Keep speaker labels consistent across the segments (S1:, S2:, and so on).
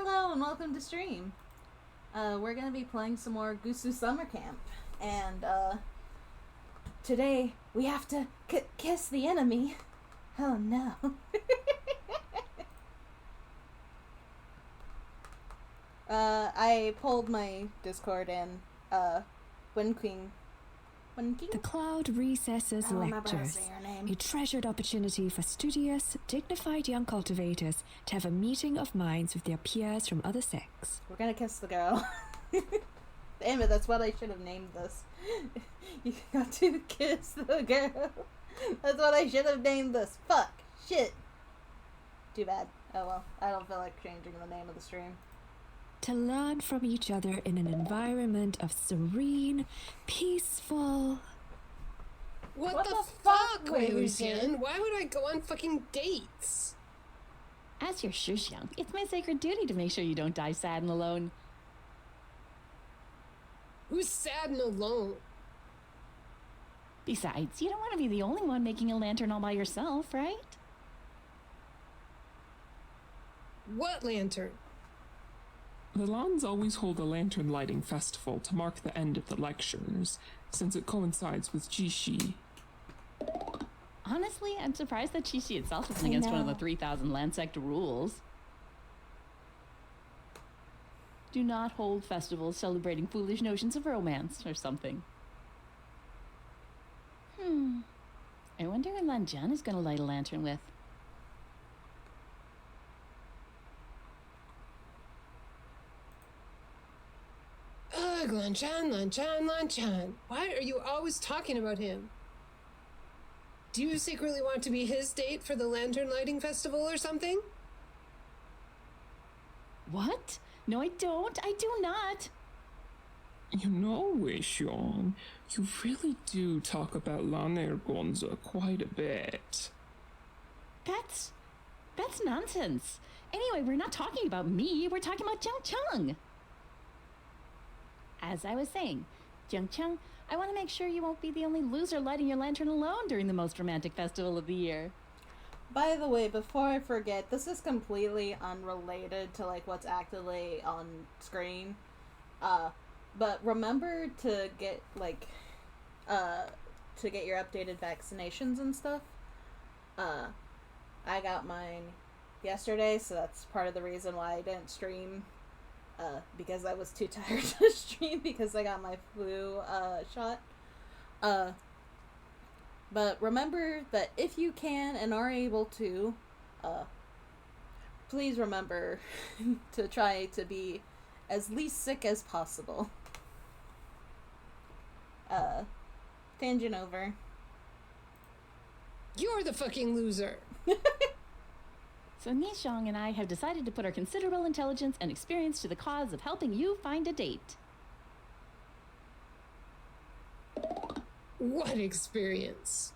S1: Hello and welcome to stream. We're gonna be playing some more Gusu Summer Camp, and today we have to kiss the enemy. Oh no. I pulled my Discord and Wind King.
S2: The Cloud Recesses Lectures, a treasured opportunity for studious, dignified young cultivators to have a meeting of minds with their peers from other sects.
S1: We're gonna kiss the girl. Damn it, that's what I should have named this. You got to kiss the girl. That's what I should have named this. Fuck. Shit. Too bad. Oh well, I don't feel like changing the name of the stream.
S2: To learn from each other in an environment of serene, peaceful...
S3: What the fuck, Wei Wuxian? Why would I go on fucking dates?
S4: As your Shuxiang, it's my sacred duty to make sure you don't die sad and alone.
S3: Who's sad and alone?
S4: Besides, you don't want to be the only one making a lantern all by yourself, right?
S3: What lantern?
S5: The Lands always hold a lantern lighting festival to mark the end of the lectures, since it coincides with Jishi.
S4: Honestly, I'm surprised that Chishi itself isn't against one of the 3,000 land sect rules. Do not hold festivals celebrating foolish notions of romance or something. I wonder who Lanjan is going to light a lantern with.
S3: Ugh, Lanchan. Why are you always talking about him? Do you secretly want to be his date for the lantern lighting festival or something?
S4: What? No, I don't. I do not.
S5: You know, Wei Xiong, you really do talk about Laner Gonza quite a bit.
S4: That's nonsense. Anyway, we're not talking about me. We're talking about Jiang Cheng. As I was saying, Jiang Cheng, I want to make sure you won't be the only loser lighting your lantern alone during the most romantic festival of the year.
S1: By the way, before I forget, this is completely unrelated to like what's actively on screen. But remember to get your updated vaccinations and stuff. I got mine yesterday, so that's part of the reason why I didn't stream. Because I was too tired to stream because I got my flu shot. But remember that if you can and are able to, please remember to try to be as least sick as possible. Tangent over.
S3: You're the fucking loser.
S4: So Nishong and I have decided to put our considerable intelligence and experience to the cause of helping you find a date.
S3: What experience?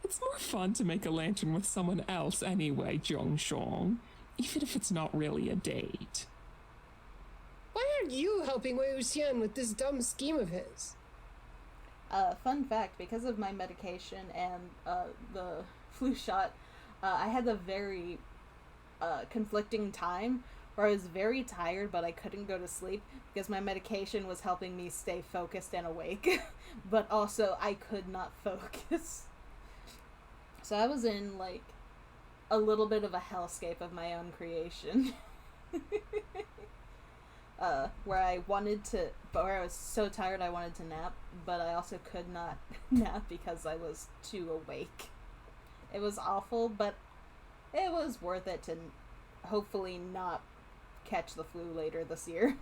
S5: It's more fun to make a lantern with someone else anyway, Zhongshong, even if it's not really a date.
S3: Why aren't you helping Wei Wuxian with this dumb scheme of his?
S1: Fun fact, because of my medication and the flu shot, I had a very conflicting time where I was very tired, but I couldn't go to sleep because my medication was helping me stay focused and awake, but also I could not focus. So I was in, like, a little bit of a hellscape of my own creation. Where I was so tired I wanted to nap, but I also could not nap because I was too awake. It was awful, but it was worth it to hopefully not catch the flu later this year.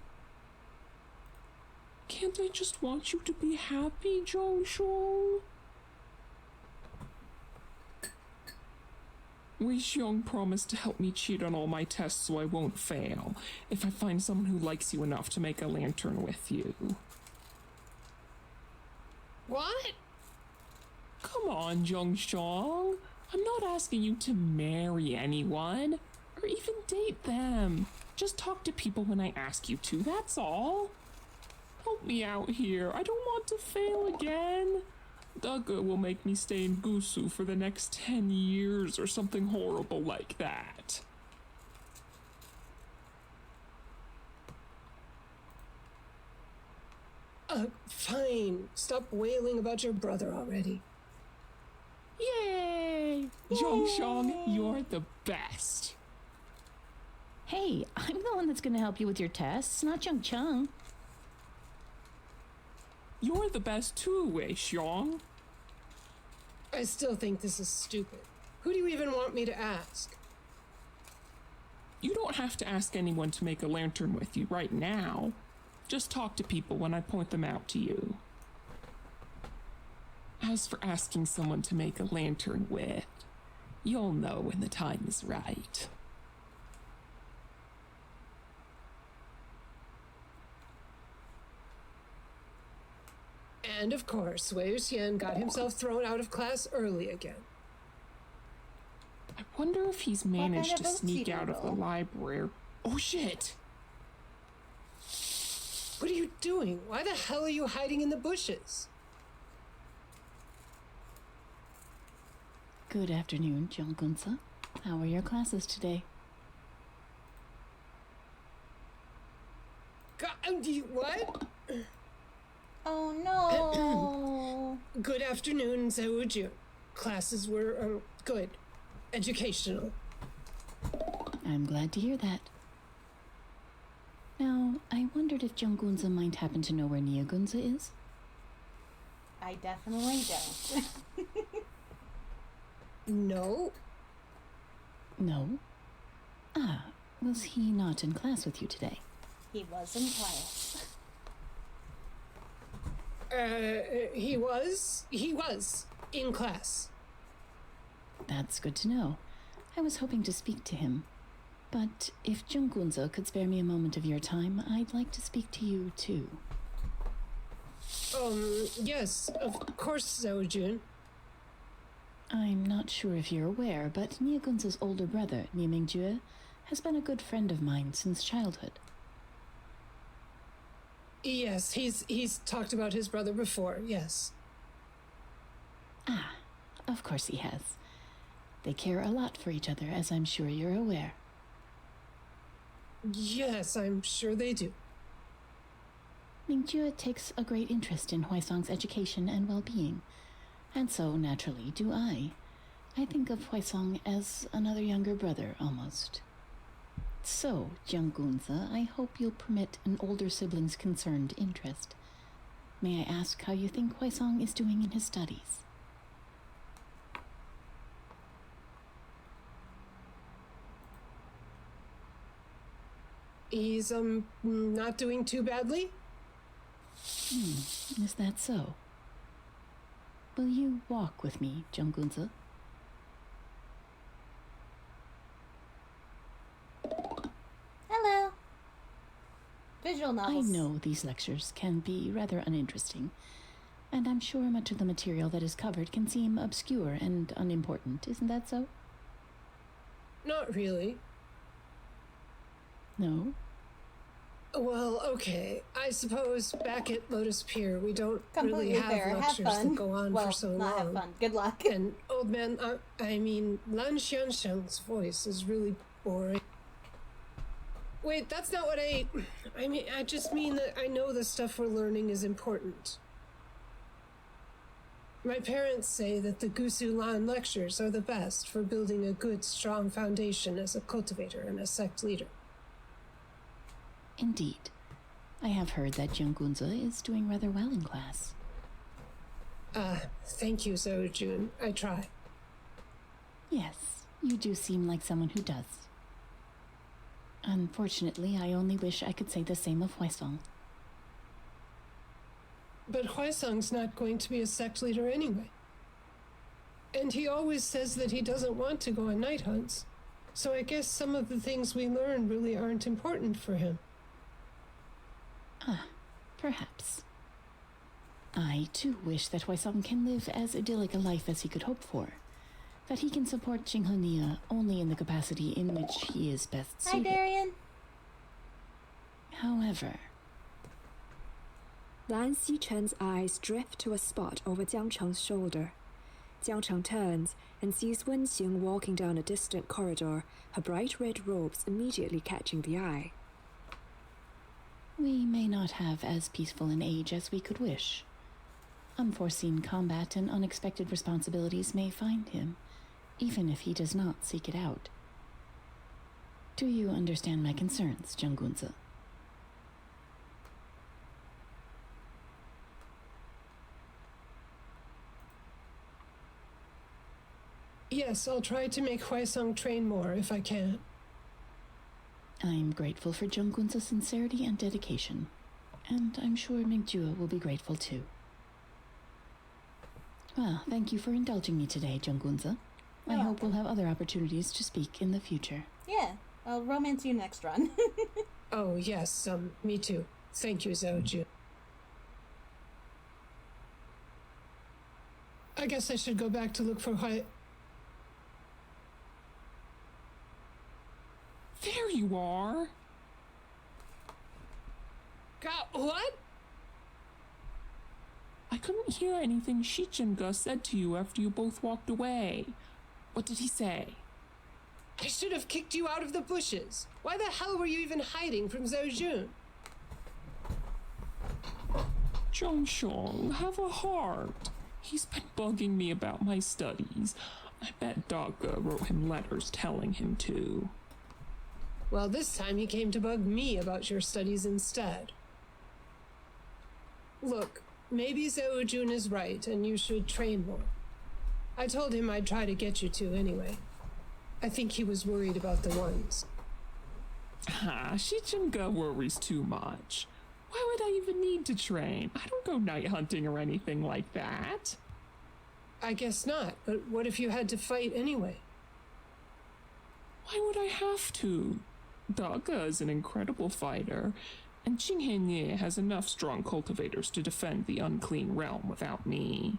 S5: Can't I just want you to be happy, Zhongshong? Wei Xiong promised to help me cheat on all my tests so I won't fail, if I find someone who likes you enough to make a lantern with you.
S3: What?
S5: Come on, Zhongshong. I'm not asking you to marry anyone, or even date them. Just talk to people when I ask you to, that's all. Help me out here. I don't want to fail again. Dugga will make me stay in Gusu for the next 10 years or something horrible like that.
S3: Fine. Stop wailing about your brother already.
S5: Yay! Zhongshong, you're the best.
S4: Hey, I'm the one that's going to help you with your tests, not Jung Chung.
S5: You're the best too, Wei Xiong.
S3: I still think this is stupid. Who do you even want me to ask?
S5: You don't have to ask anyone to make a lantern with you right now. Just talk to people when I point them out to you. As for asking someone to make a lantern with, you'll know when the time is right.
S3: And of course, Wei Wuxian got himself thrown out of class early again.
S5: I wonder if he's managed to
S1: kind of
S5: sneak out of the
S1: OCD?
S5: library. Oh shit!
S3: What are you doing? Why the hell are you hiding in the bushes?
S4: Good afternoon, Jung Gunsa. How are your classes today?
S3: What?
S1: Oh no.
S3: Good afternoon, Zhou. Classes were, good. Educational.
S4: I'm glad to hear that. Now, I wondered if Jung Gunsa might happen to know where Nia Gunsa is?
S1: I definitely don't.
S3: No.
S4: No? Ah, was he not in class with you today?
S1: He was in class.
S3: He was in class.
S4: That's good to know. I was hoping to speak to him. But if Jung Gunsa could spare me a moment of your time, I'd like to speak to you too.
S3: Yes, of course, Zhou.
S4: I'm not sure if you're aware, but Nia Gunsa's older brother, Nia Mingjue, has been a good friend of mine since childhood.
S3: Yes, he's talked about his brother before, yes.
S4: Ah, of course he has. They care a lot for each other, as I'm sure you're aware.
S3: Yes, I'm sure they do.
S4: Mingjue takes a great interest in Huaisong's education and well-being, and so, naturally, do I. I think of Huaisong as another younger brother, almost. So, Jung Gunsa, I hope you'll permit an older sibling's concerned interest. May I ask how you think Huaisong is doing in his studies?
S3: He's, not doing too badly?
S4: Is that so? Will you walk with me, Jung Gunsa?
S1: Hello. Visual
S4: I
S1: novels.
S4: know these lectures can be rather uninteresting, and I'm sure much of the material that is covered can seem obscure and unimportant. Isn't that so?
S3: Not really.
S4: No?
S3: Well, okay. I suppose back at Lotus Pier, we don't
S1: Completely
S3: really have
S1: fair. Have
S3: lectures
S1: fun.
S3: that go on
S1: well,
S3: for so
S1: not
S3: long.
S1: have fun. Good luck.
S3: And old man, Lan Xiansheng's voice is really boring. Wait, that's not what I just mean that I know the stuff we're learning is important. My parents say that the Gusu Lan lectures are the best for building a good, strong foundation as a cultivator and a sect leader.
S4: Indeed. I have heard that Jung Gunsa is doing rather well in class.
S3: Thank you, Zhou. I try.
S4: Yes, you do seem like someone who does. Unfortunately, I only wish I could say the same of Huaisong.
S3: But Huaisong's not going to be a sect leader anyway. And he always says that he doesn't want to go on night hunts. So I guess some of the things we learn really aren't important for him.
S4: Ah, perhaps. I, too, wish that Huaisong can live as idyllic a life as he could hope for. That he can support Qinghe only in the capacity in which he is best
S1: Hi,
S4: suited.
S1: Darian.
S4: However...
S2: Lan Xichen's eyes drift to a spot over Jiang Cheng's shoulder. Jiang Cheng turns and sees Wen Xing walking down a distant corridor, her bright red robes immediately catching the eye.
S4: We may not have as peaceful an age as we could wish. Unforeseen combat and unexpected responsibilities may find him, even if he does not seek it out. Do you understand my concerns, Jungunza?
S3: Yes, I'll try to make Huaisong train more if I can.
S4: I'm grateful for Jungunza's sincerity and dedication, and I'm sure Mingjue will be grateful too. Well, thank you for indulging me today, Jungunza. I hope we'll have other opportunities to speak in the future.
S1: Yeah, I'll romance you next run.
S3: Oh, yes, me too. Thank you, Zhaoju. I guess I should go back to look for
S5: There you are.
S3: What?
S5: I couldn't hear anything Shichenga said to you after you both walked away. What did he say?
S3: I should have kicked you out of the bushes. Why the hell were you even hiding from Zhaojun?
S5: Zhongxiong, have a heart. He's been bugging me about my studies. I bet Daga wrote him letters telling him to.
S3: Well, this time he came to bug me about your studies instead. Look, maybe Zhaojun is right and you should train more. I told him I'd try to get you to anyway. I think he was worried about the ones.
S5: Shichenga worries too much. Why would I even need to train? I don't go night hunting or anything like that.
S3: I guess not, but what if you had to fight anyway?
S5: Why would I have to? Daga is an incredible fighter, and Qinghe has enough strong cultivators to defend the unclean realm without me.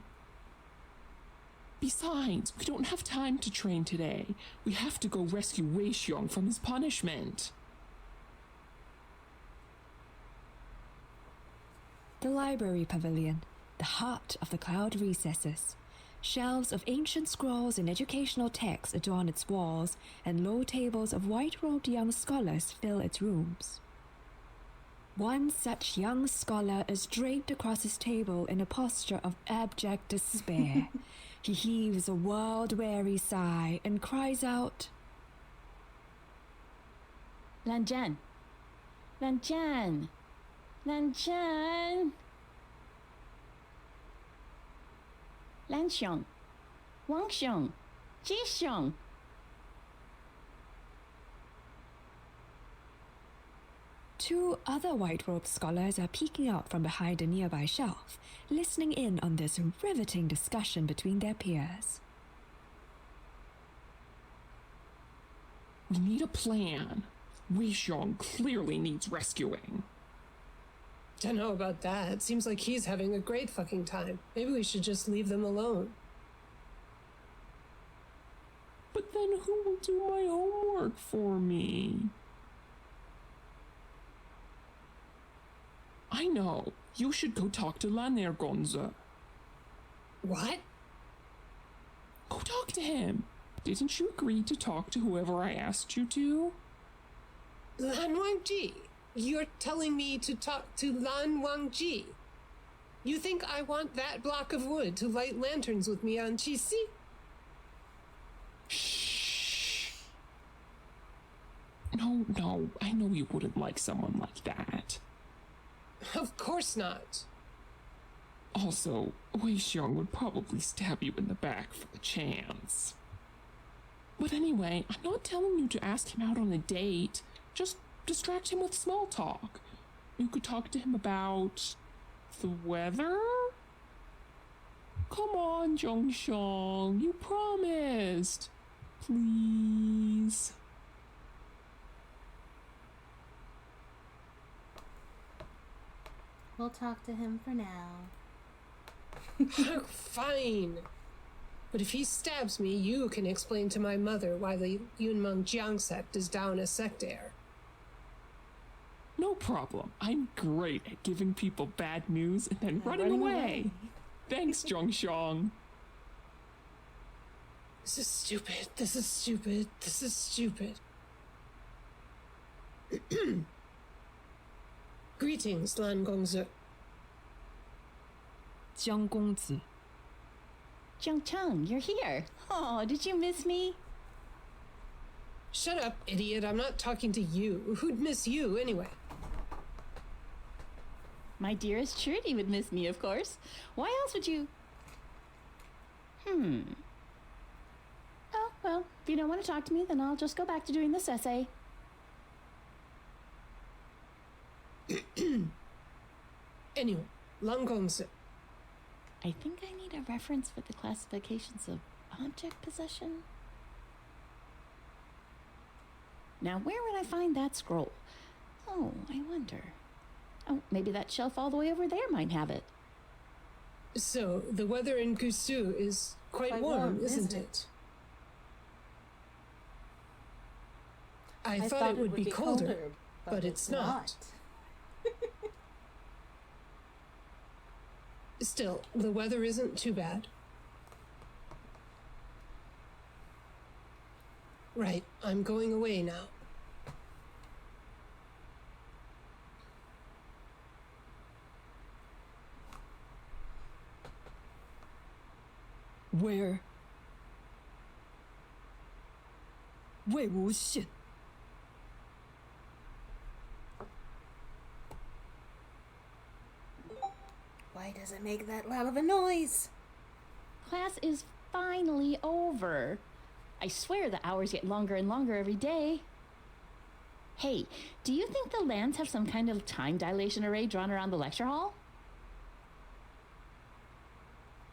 S5: Besides, we don't have time to train today. We have to go rescue Wei Xiong from his punishment.
S2: The library pavilion, the heart of the cloud recesses. Shelves of ancient scrolls and educational texts adorn its walls, and low tables of white-robed young scholars fill its rooms. One such young scholar is draped across his table in a posture of abject despair. He heaves a world-weary sigh and cries out,
S4: Lanjian! Lanjian! Lanjian! Lanxiong! Wangxiong! Jixiong!
S2: Two other white-robed scholars are peeking out from behind a nearby shelf, listening in on this riveting discussion between their peers.
S5: We need a plan. Wei Xiong clearly needs rescuing.
S3: Don't know about that. Seems like he's having a great fucking time. Maybe we should just leave them alone.
S5: But then who will do my homework for me? I know. You should go talk to Lanergonze.
S3: What?
S5: Go talk to him. Didn't you agree to talk to whoever I asked you to?
S3: Lan Wangji! You're telling me to talk to Lan Wangji? You think I want that block of wood to light lanterns with me on Qixi?
S5: Shh. No, I know you wouldn't like someone like that.
S3: Of course not.
S5: Also, Wei Xiong would probably stab you in the back for the chance. But anyway, I'm not telling you to ask him out on a date. Just distract him with small talk. You could talk to him about the weather? Come on, Zhongxiong, you promised. Please.
S1: We'll talk to him for now.
S3: Fine. But if he stabs me, you can explain to my mother why the Yunmeng Jiang sect is down a sect heir.
S5: No problem. I'm great at giving people bad news and then running away. Thanks, Zhongxiong.
S3: This is stupid. This is stupid. This is stupid. Greetings, Lan Gongzi.
S2: 江公子
S4: Jiang Cheng, you're here. Oh, did you miss me?
S3: Shut up, idiot. I'm not talking to you. Who'd miss you, anyway?
S4: My dearest Trudy would miss me, of course. Why else would you... Oh, well, if you don't want to talk to me, then I'll just go back to doing this essay.
S3: Anyway, Lan Gongzi.
S4: I think I need a reference for the classifications of object possession. Now, where would I find that scroll? Oh, I wonder. Oh, maybe that shelf all the way over there might have it.
S3: So, the weather in Gusu is quite warm, isn't it? I thought it would be colder, but it's not. Still, the weather isn't too bad. Right, I'm going away now.
S2: Where? 魏无羡
S1: Why does it make that loud of a noise?
S4: Class is finally over. I swear the hours get longer and longer every day. Hey, do you think the lands have some kind of time dilation array drawn around the lecture hall?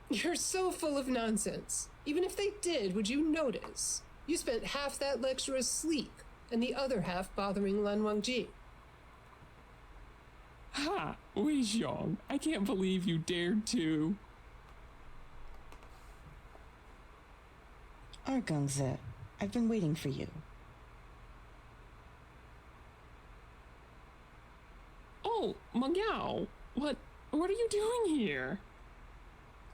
S3: You're so full of nonsense. Even if they did, would you notice? You spent half that lecture asleep, and the other half bothering Lan Wangji.
S5: Ha! Wei Xiong, I can't believe you dared to.
S6: Gongzi, I've been waiting for you.
S5: Oh, Meng Yao, what are you doing here?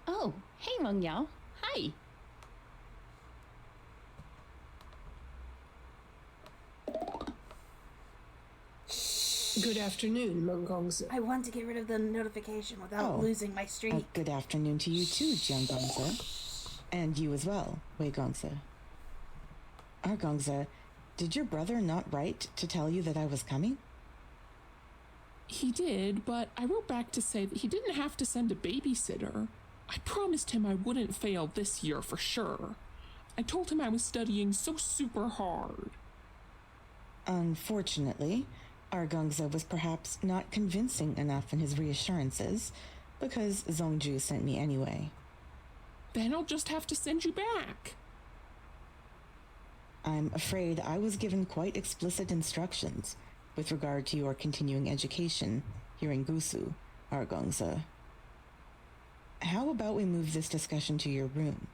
S4: Oh, hey, Meng Yao. Hi.
S3: Good afternoon, Meng Gongzi.
S1: I want to get rid of the notification without losing my streak.
S6: Good afternoon to you too, Jiang Gongzi. And you as well, Wei Gongzi. Gongzi, did your brother not write to tell you that I was coming?
S5: He did, but I wrote back to say that he didn't have to send a babysitter. I promised him I wouldn't fail this year for sure. I told him I was studying so super hard.
S6: Unfortunately, Gongzi was perhaps not convincing enough in his reassurances, because Zhongju sent me anyway.
S5: Then I'll just have to send you back.
S6: I'm afraid I was given quite explicit instructions with regard to your continuing education here in Gusu, Gongzi. How about we move this discussion to your room,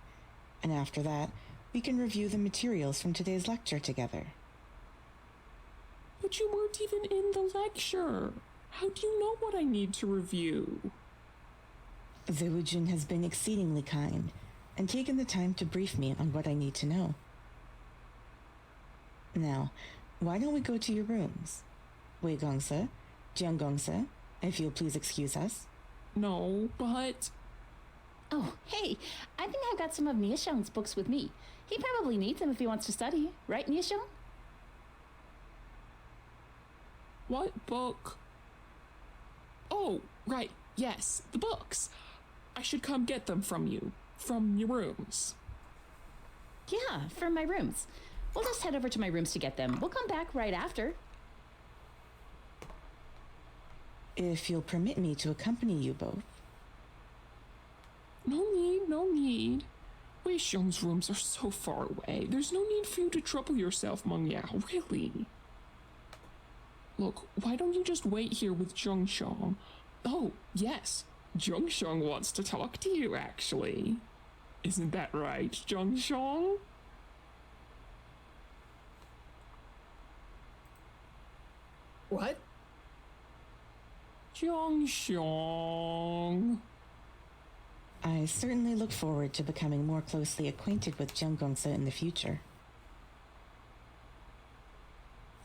S6: and after that, we can review the materials from today's lecture together.
S5: But you weren't even in the lecture. How do you know what I need to review?
S6: Zewujin has been exceedingly kind and taken the time to brief me on what I need to know. Now, why don't we go to your rooms? Wei Gongzi, Jiang Gongzi, if you'll please excuse us.
S5: No, but...
S4: Oh, hey, I think I've got some of Niaxiang's books with me. He probably needs them if he wants to study, right, Niaxiang?
S5: What book? Oh, right, yes, the books. I should come get them from you, from your rooms.
S4: Yeah, from my rooms. We'll just head over to my rooms to get them. We'll come back right after.
S6: If you'll permit me to accompany you both.
S5: No need, no need. Wei Xiong's rooms are so far away. There's no need for you to trouble yourself, Meng Yao, really. Look, why don't you just wait here with Zhongxiong? Oh, yes, Zhongxiong wants to talk to you, actually. Isn't that right, Zhongxiong?
S3: What?
S5: Zhongxiong.
S6: I certainly look forward to becoming more closely acquainted with Jiang Gongzi in the future.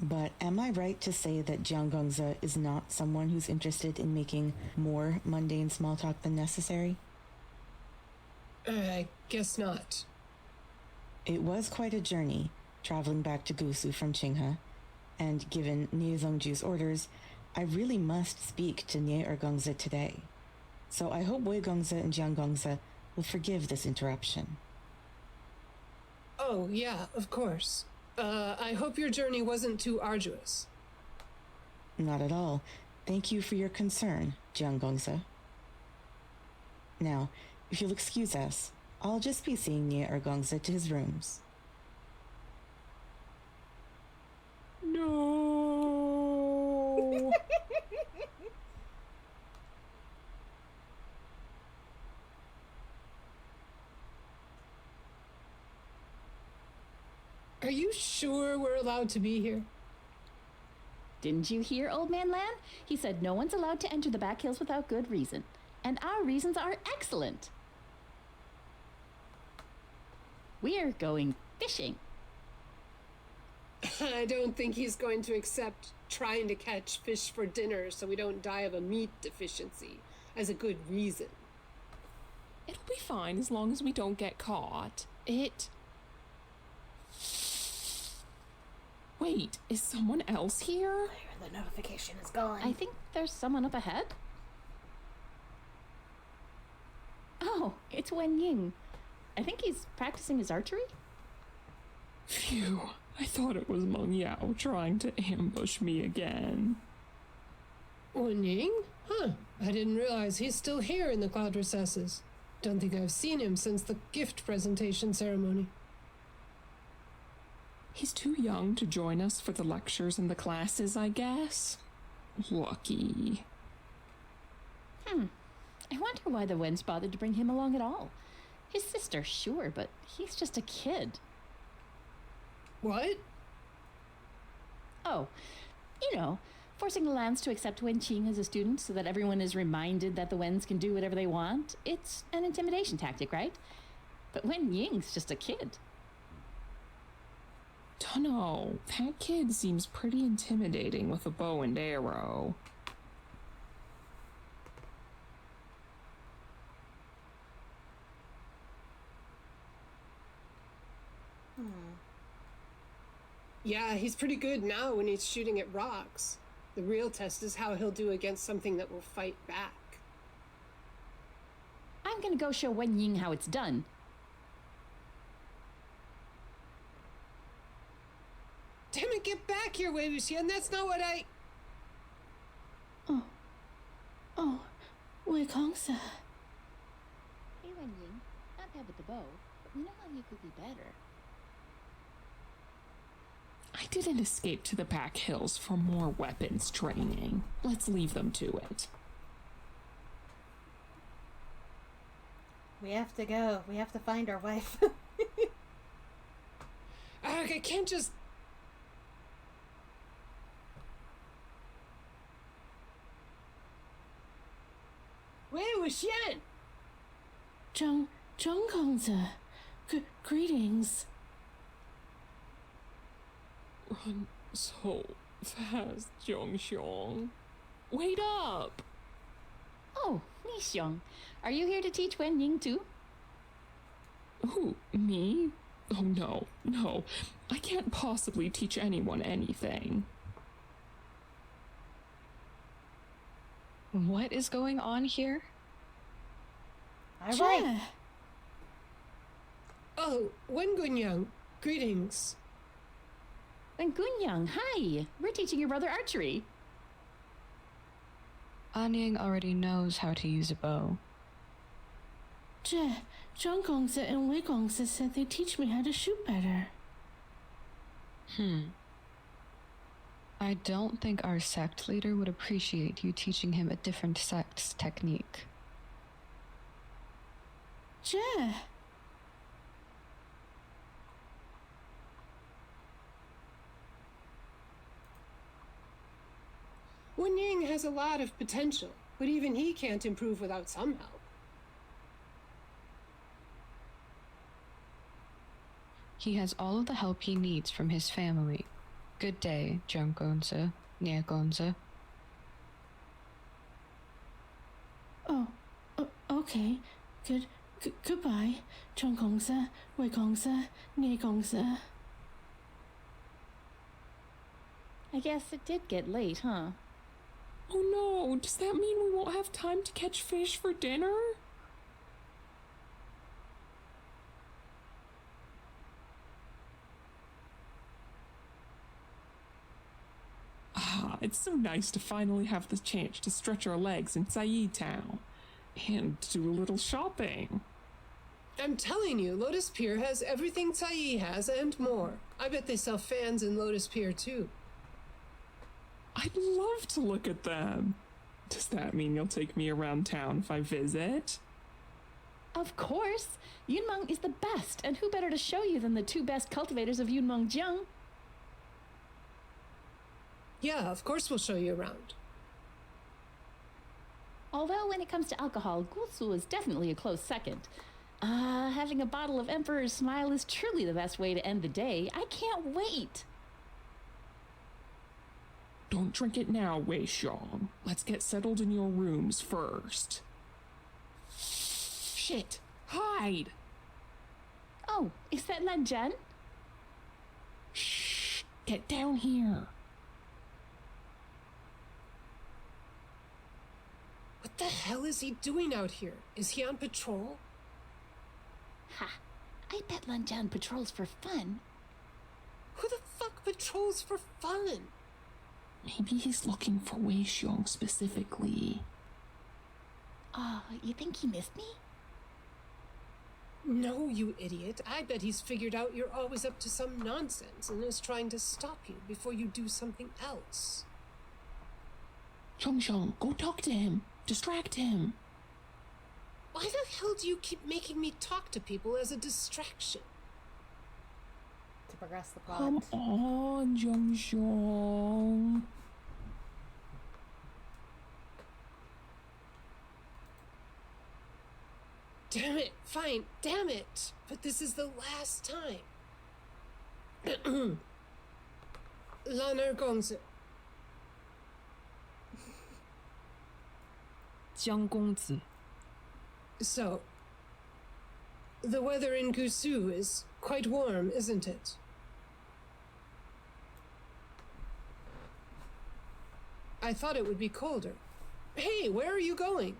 S6: But am I right to say that Jiang Gongze is not someone who's interested in making more mundane small talk than necessary?
S3: I guess not.
S6: It was quite a journey, traveling back to Gusu from Qinghe, and given Nie Zongju's orders, I really must speak to Nie Gongze today. So I hope Wei Gongze and Jiang Gongze will forgive this interruption.
S3: Oh, yeah, of course. I hope your journey wasn't too arduous.
S6: Not at all. Thank you for your concern, Jiang Gongze. Now, if you'll excuse us, I'll just be seeing Nie Gongze to his rooms.
S5: No.
S3: Are you sure we're allowed to be here?
S4: Didn't you hear Old Man Lan? He said no one's allowed to enter the back hills without good reason. And our reasons are excellent. We're going fishing.
S3: I don't think he's going to accept trying to catch fish for dinner so we don't die of a meat deficiency as a good reason.
S5: It'll be fine as long as we don't get caught. Wait, is someone else here?
S1: The notification is gone.
S4: I think there's someone up ahead. Oh, it's Wen Ying. I think he's practicing his archery.
S5: Phew, I thought it was Meng Yao trying to ambush me again.
S3: Wen Ying? Huh. I didn't realize he's still here in the cloud recesses. Don't think I've seen him since the gift presentation ceremony.
S5: He's too young to join us for the lectures and the classes, I guess. Lucky.
S4: I wonder why the Wens bothered to bring him along at all. His sister, sure, but he's just a kid.
S3: What?
S4: Oh, you know, forcing the Lans to accept Wen Qing as a student so that everyone is reminded that the Wens can do whatever they want. It's an intimidation tactic, right? But Wen Ying's just a kid.
S5: Dunno, that kid seems pretty intimidating with a bow and arrow.
S3: Yeah, he's pretty good now when he's shooting at rocks. The real test is how he'll do against something that will fight back.
S4: I'm gonna go show Wen Ying how it's done.
S3: Damn it, get back here, Wei Wuxian. That's not what I...
S7: Oh, Wei Gongze.
S4: Hey, Wen Ying, not bad with the bow, but we know how you could be better.
S5: I didn't escape to the back hills for more weapons training. Let's leave them to it.
S1: We have to go. We have to find our wife.
S3: I can't just... Wei Wuxian!
S7: Zhang Gongze. Greetings.
S5: Run so fast, Zhongxiong. Wait up!
S4: Oh, Ni Xiong, are you here to teach Wen Ying too?
S5: Who, me? Oh no. I can't possibly teach anyone anything.
S8: What is going on here?
S1: All right.
S7: Yeah.
S3: Oh, Wen Gunyang. Greetings.
S4: Wen Gunyang, hi! We're teaching your brother archery.
S8: Anying already knows how to use a bow.
S7: Zhang Gongze and Wei Gongze said they'd teach me how to shoot better.
S8: I don't think our sect leader would appreciate you teaching him a different sect's technique.
S7: Yeah.
S3: Wen Ying has a lot of potential, but even he can't improve without some help.
S8: He has all of the help he needs from his family. Good day, Junggonza, Gonza.
S7: Oh, okay. Goodbye, Gongsa, Wei Gongsa, Nie Gongsa.
S4: I guess it did get late, huh?
S5: Oh no, does that mean we won't have time to catch fish for dinner? It's so nice to finally have the chance to stretch our legs in Sai Town and do a little shopping.
S3: I'm telling you, Lotus Pier has everything Tsai has and more. I bet they sell fans in Lotus Pier too.
S5: I'd love to look at them. Does that mean you'll take me around town if I visit?
S4: Of course! Yunmeng is the best, and who better to show you than the two best cultivators of Yunmengjiang?
S3: Yeah, of course we'll show you around.
S4: Although when it comes to alcohol, Gusu is definitely a close second. Having a bottle of Emperor's Smile is truly the best way to end the day. I can't wait!
S5: Don't drink it now, Wei Xiong. Let's get settled in your rooms first. Shit! Hide!
S4: Oh, is that Lan Zhan?
S5: Shh! Get down here!
S3: What the hell is he doing out here? Is he on patrol?
S4: Ha! I bet Lan Zhan patrols for fun.
S3: Who the fuck patrols for fun?
S5: Maybe he's looking for Wei Xiong specifically.
S4: Oh, you think he missed me?
S3: No, you idiot. I bet he's figured out you're always up to some nonsense and is trying to stop you before you do something else.
S5: Xiong, go talk to him. Distract him.
S3: Why the hell do you keep making me talk to people as a distraction?
S1: To progress the plot.
S5: Come on, Xiong.
S3: Damn it, fine, damn it. But this is the last time. Laner Gongzi.
S8: Jianggongzi.
S3: So, the weather in Gusu is quite warm, isn't it? I thought it would be colder. Hey, where are you going?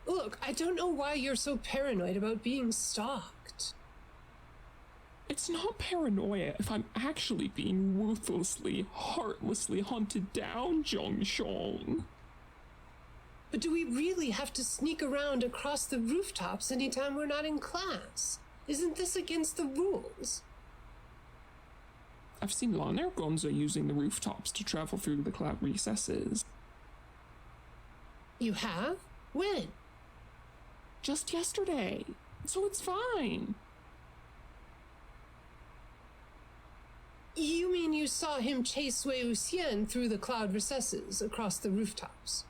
S3: Look, I don't know why you're so paranoid about being stalked.
S5: It's not paranoia if I'm actually being ruthlessly, heartlessly hunted down, Xiong.
S3: But do we really have to sneak around across the rooftops anytime we're not in class? Isn't this against the rules?
S5: I've seen Laner Gonza using the rooftops to travel through the cloud recesses.
S3: You have? When?
S5: Just yesterday, so it's fine.
S3: You mean you saw him chase Wei Wuxian through the cloud recesses across the rooftops?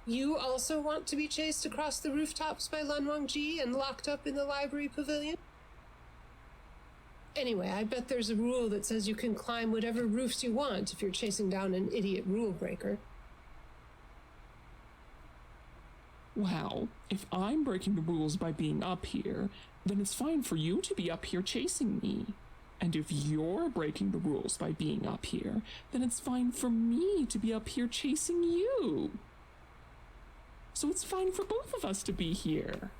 S3: You also want to be chased across the rooftops by Lan Wangji and locked up in the library pavilion? Anyway, I bet there's a rule that says you can climb whatever roofs you want if you're chasing down an idiot rule breaker.
S5: Well, if I'm breaking the rules by being up here, then it's fine for you to be up here chasing me. And if you're breaking the rules by being up here, then it's fine for me to be up here chasing you. So it's fine for both of us to be here.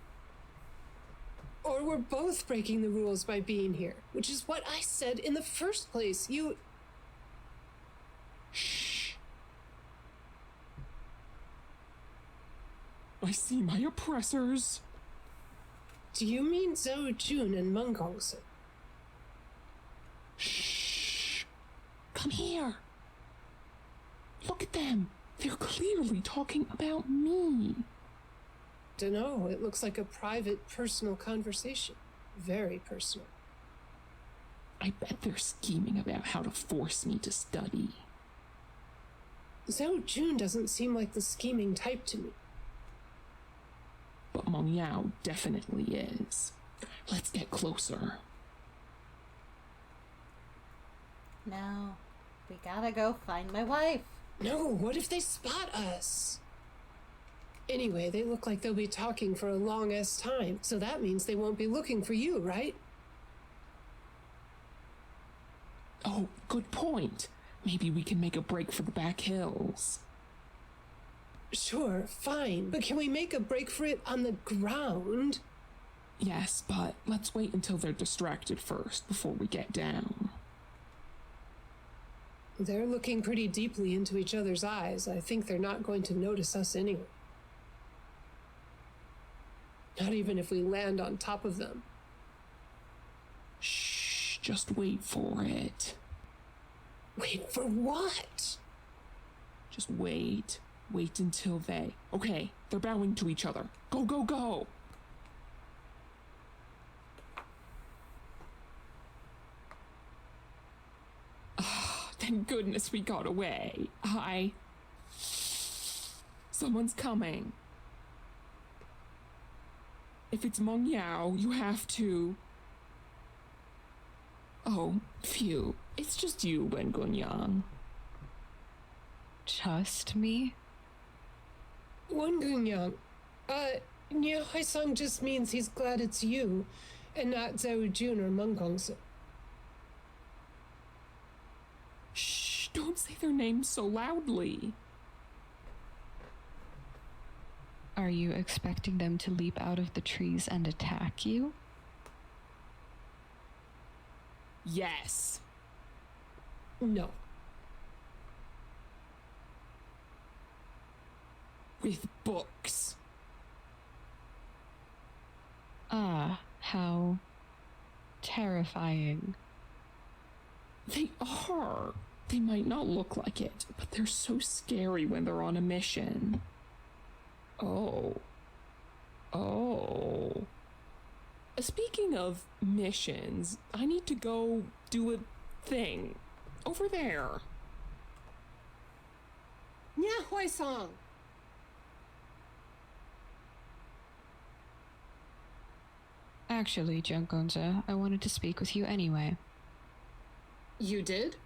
S3: Or we're both breaking the rules by being here, which is what I said in the first place.
S5: Shh. I see my oppressors.
S3: Do you mean Zhou Jun and Meng Gongsi?
S5: Shh. Come here. Look at them. They're clearly talking about me.
S3: Dunno, it looks like a private, personal conversation. Very personal.
S5: I bet they're scheming about how to force me to study.
S3: Zhou Jun doesn't seem like the scheming type to me.
S5: but Meng Yao definitely is. Let's get closer.
S1: No, we gotta go find my wife.
S3: No, what if they spot us? Anyway, they look like they'll be talking for a long-ass time, so that means they won't be looking for you, right?
S5: Oh, good point. Maybe we can make a break for the back hills.
S3: Sure, fine, but can we make a break for it on the ground?
S5: Yes, but let's wait until they're distracted first before we get down.
S3: They're looking pretty deeply into each other's eyes. I think they're not going to notice us anyway. Not even if we land on top of them.
S5: Shh, just wait for it.
S3: Wait for what?
S5: Just wait. Wait until they... Okay, they're bowing to each other. Go, go, go! Thank goodness we got away. Someone's coming. If it's Meng Yao, you have to... Oh, phew. It's just you, Wen Gunyang.
S8: Just me?
S3: Wen Gunyang. Nia Huaisang just means he's glad it's you, and not Zhao Jun or Meng Gongzi.
S5: Shh, don't say their names so loudly.
S8: Are you expecting them to leap out of the trees and attack you?
S5: Yes.
S3: No.
S5: With books.
S8: Ah, how terrifying.
S5: They are. They might not look like it, but they're so scary when they're on a mission. Oh. Speaking of missions, I need to go do a thing. Over there.
S3: Nia Huaisang.
S8: Actually, Jiangonza, I wanted to speak with you anyway.
S3: You did?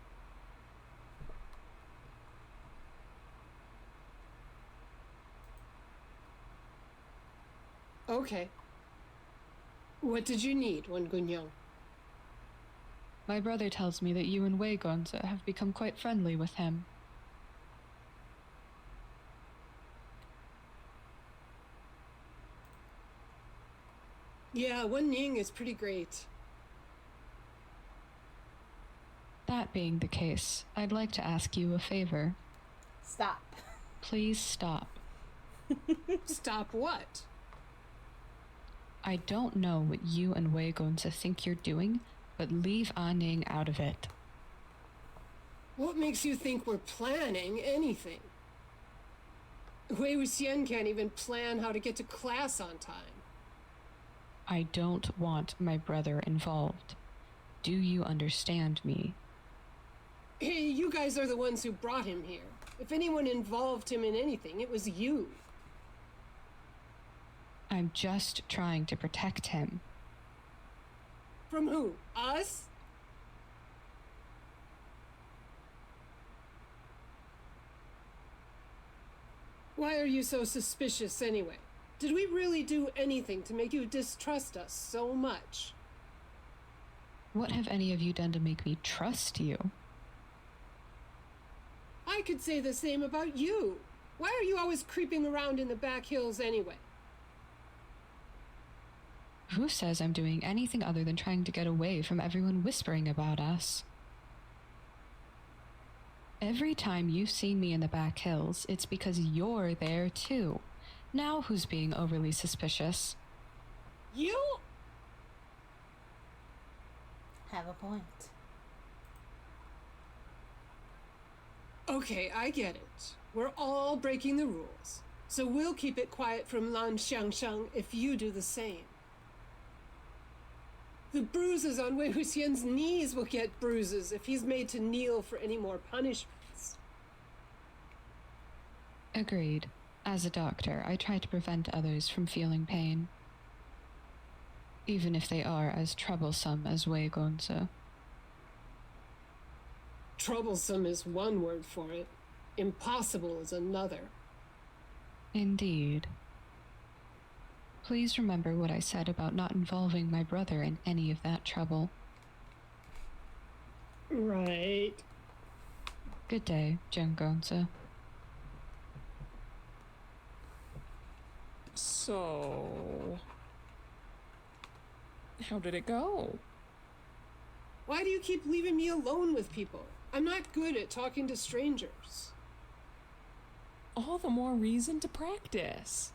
S3: Okay. What did you need, Wen Gunyang?
S8: My brother tells me that you and Wei Gonza have become quite friendly with him.
S3: Yeah, Wen Ying is pretty great.
S8: That being the case, I'd like to ask you a favor.
S1: Stop.
S8: Please stop.
S3: Stop what?
S8: I don't know what you and Wei Gonza think you're doing, but leave Anning out of it.
S3: What makes you think we're planning anything? Wei Wuxian can't even plan how to get to class on time.
S8: I don't want my brother involved. Do you understand me?
S3: Hey, you guys are the ones who brought him here. If anyone involved him in anything, it was you.
S8: I'm just trying to protect him.
S3: From who? Us? Why are you so suspicious anyway? Did we really do anything to make you distrust us so much?
S8: What have any of you done to make me trust you?
S3: I could say the same about you. Why are you always creeping around in the back hills anyway?
S8: Who says I'm doing anything other than trying to get away from everyone whispering about us? Every time you've seen me in the back hills, it's because you're there too. Now who's being overly suspicious?
S3: You?
S1: Have a point.
S3: Okay, I get it. We're all breaking the rules. So we'll keep it quiet from Lan Xiangsheng if you do the same. The bruises on Wei Wuxian's knees will get bruises if he's made to kneel for any more punishments.
S8: Agreed. As a doctor, I try to prevent others from feeling pain, even if they are as troublesome as Wei Gongzi.
S3: Troublesome is one word for it. Impossible is another.
S8: Indeed. Please remember what I said about not involving my brother in any of that trouble.
S3: Right.
S8: Good day, Gongzi.
S5: So, how did it go?
S3: Why do you keep leaving me alone with people? I'm not good at talking to strangers.
S5: All the more reason to practice.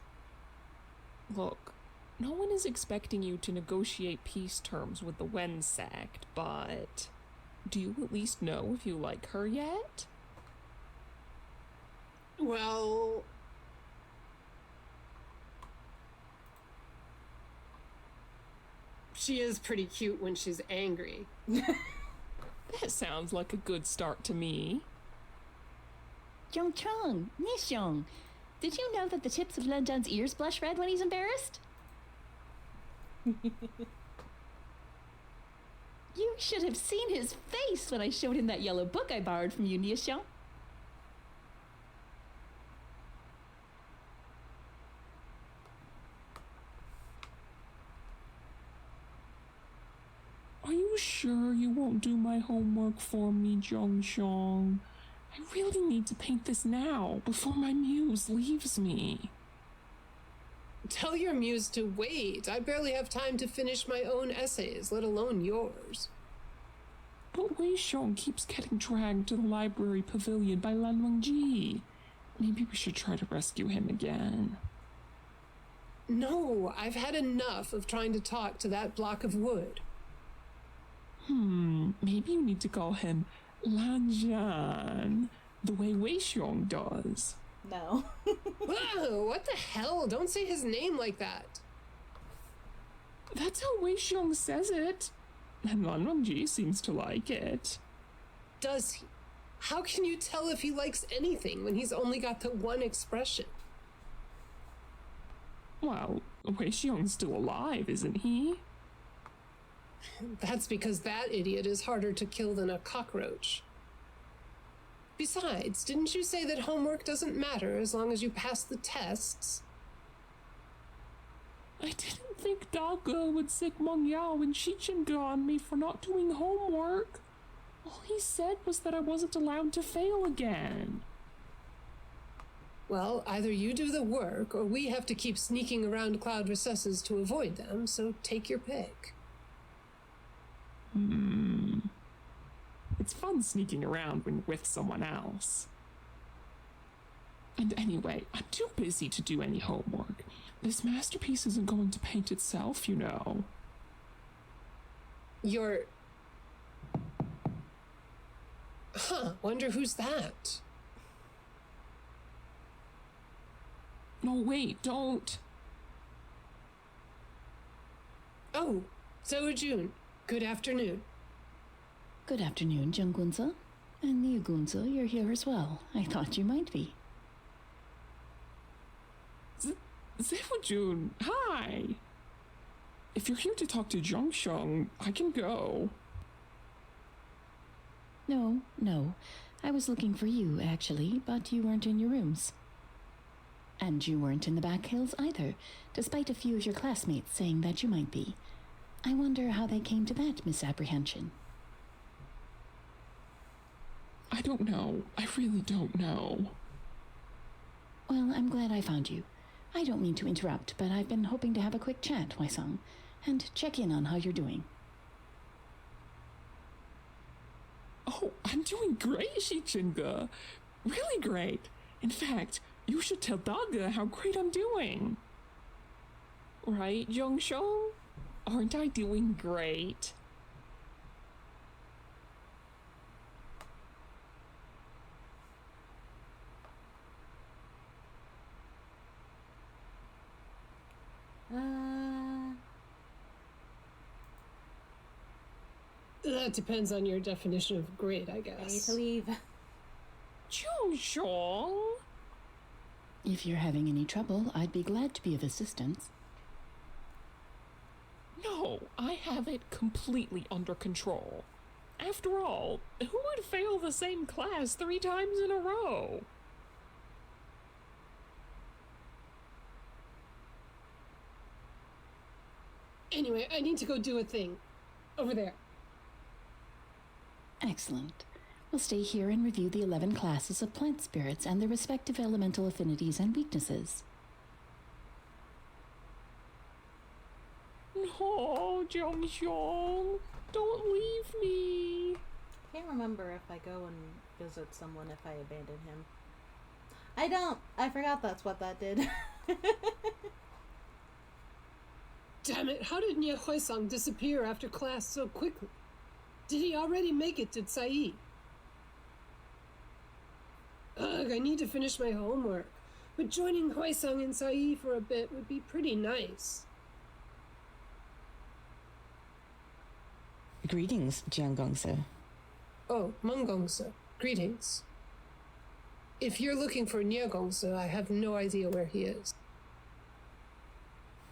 S5: Look, no one is expecting you to negotiate peace terms with the Wen sect, but do you at least know if you like her yet?
S3: Well... she is pretty cute when she's angry.
S5: That sounds like a good start to me.
S4: Zhongchong, Nishong, did you know that the tips of Lendan's ears blush red when he's embarrassed? You should have seen his face when I showed him that yellow book I borrowed from you, Nishong.
S5: Are you sure you won't do my homework for me, Zhongshong? I really need to paint this now, before my muse leaves me.
S3: Tell your muse to wait. I barely have time to finish my own essays, let alone yours.
S5: But Wei Xiong keeps getting dragged to the library pavilion by Lan Wangji. Maybe we should try to rescue him again.
S3: No, I've had enough of trying to talk to that block of wood.
S5: Maybe you need to call him Lan Zhan, the way Wei Xiong does.
S1: No.
S3: Whoa, what the hell? Don't say his name like that.
S5: That's how Wei Xiong says it. And Lan Wangji seems to like it.
S3: Does he? How can you tell if he likes anything when he's only got the one expression?
S5: Well, Wei Xiong's still alive, isn't he?
S3: That's because that idiot is harder to kill than a cockroach. Besides, didn't you say that homework doesn't matter as long as you pass the tests?
S5: I didn't think Daga would sick Meng Yao and Shichinga on me for not doing homework. All he said was that I wasn't allowed to fail again.
S3: Well, either you do the work or we have to keep sneaking around cloud recesses to avoid them, so take your pick.
S5: It's fun sneaking around when you're with someone else. And anyway, I'm too busy to do any homework. This masterpiece isn't going to paint itself, you know.
S3: You're... wonder who's that?
S5: No, wait, don't.
S3: Oh, Zoe June. Good afternoon.
S4: Good afternoon, Jung Gunza. And Liu Gunza, you're here as well. I thought you might be.
S5: Zefujun, hi! If you're here to talk to Zhongsheng, I can go.
S4: No. I was looking for you, actually, but you weren't in your rooms. And you weren't in the back hills either, despite a few of your classmates saying that you might be. I wonder how they came to that misapprehension.
S5: I don't know. I really don't know.
S4: Well, I'm glad I found you. I don't mean to interrupt, but I've been hoping to have a quick chat, Huaisong, and check in on how you're doing.
S5: Oh, I'm doing great, Shichinga. Really great. In fact, you should tell Daga how great I'm doing. Right, Zhongsheng? Aren't I doing great?
S3: That depends on your definition of great, I guess.
S1: I need to leave.
S5: Zhongsheng?
S4: If you're having any trouble, I'd be glad to be of assistance.
S5: No, I have it completely under control. After all, who would fail the same class 3 times in a row?
S3: Anyway, I need to go do a thing. Over there.
S4: Excellent. We'll stay here and review the 11 classes of plant spirits and their respective elemental affinities and weaknesses.
S5: No, Jungxiong, don't leave me.
S1: Can't remember if I go and visit someone if I abandon him. I don't. I forgot that's what that did.
S3: Damn it, how did Nye Huisang disappear after class so quickly? Did he already make it to Tsai? Ugh, I need to finish my homework. But joining Huisang and Tsai for a bit would be pretty nice.
S6: Greetings, Jiangongse.
S3: Oh, Mengongse. Greetings. If you're looking for Nyegongse, I have no idea where he is.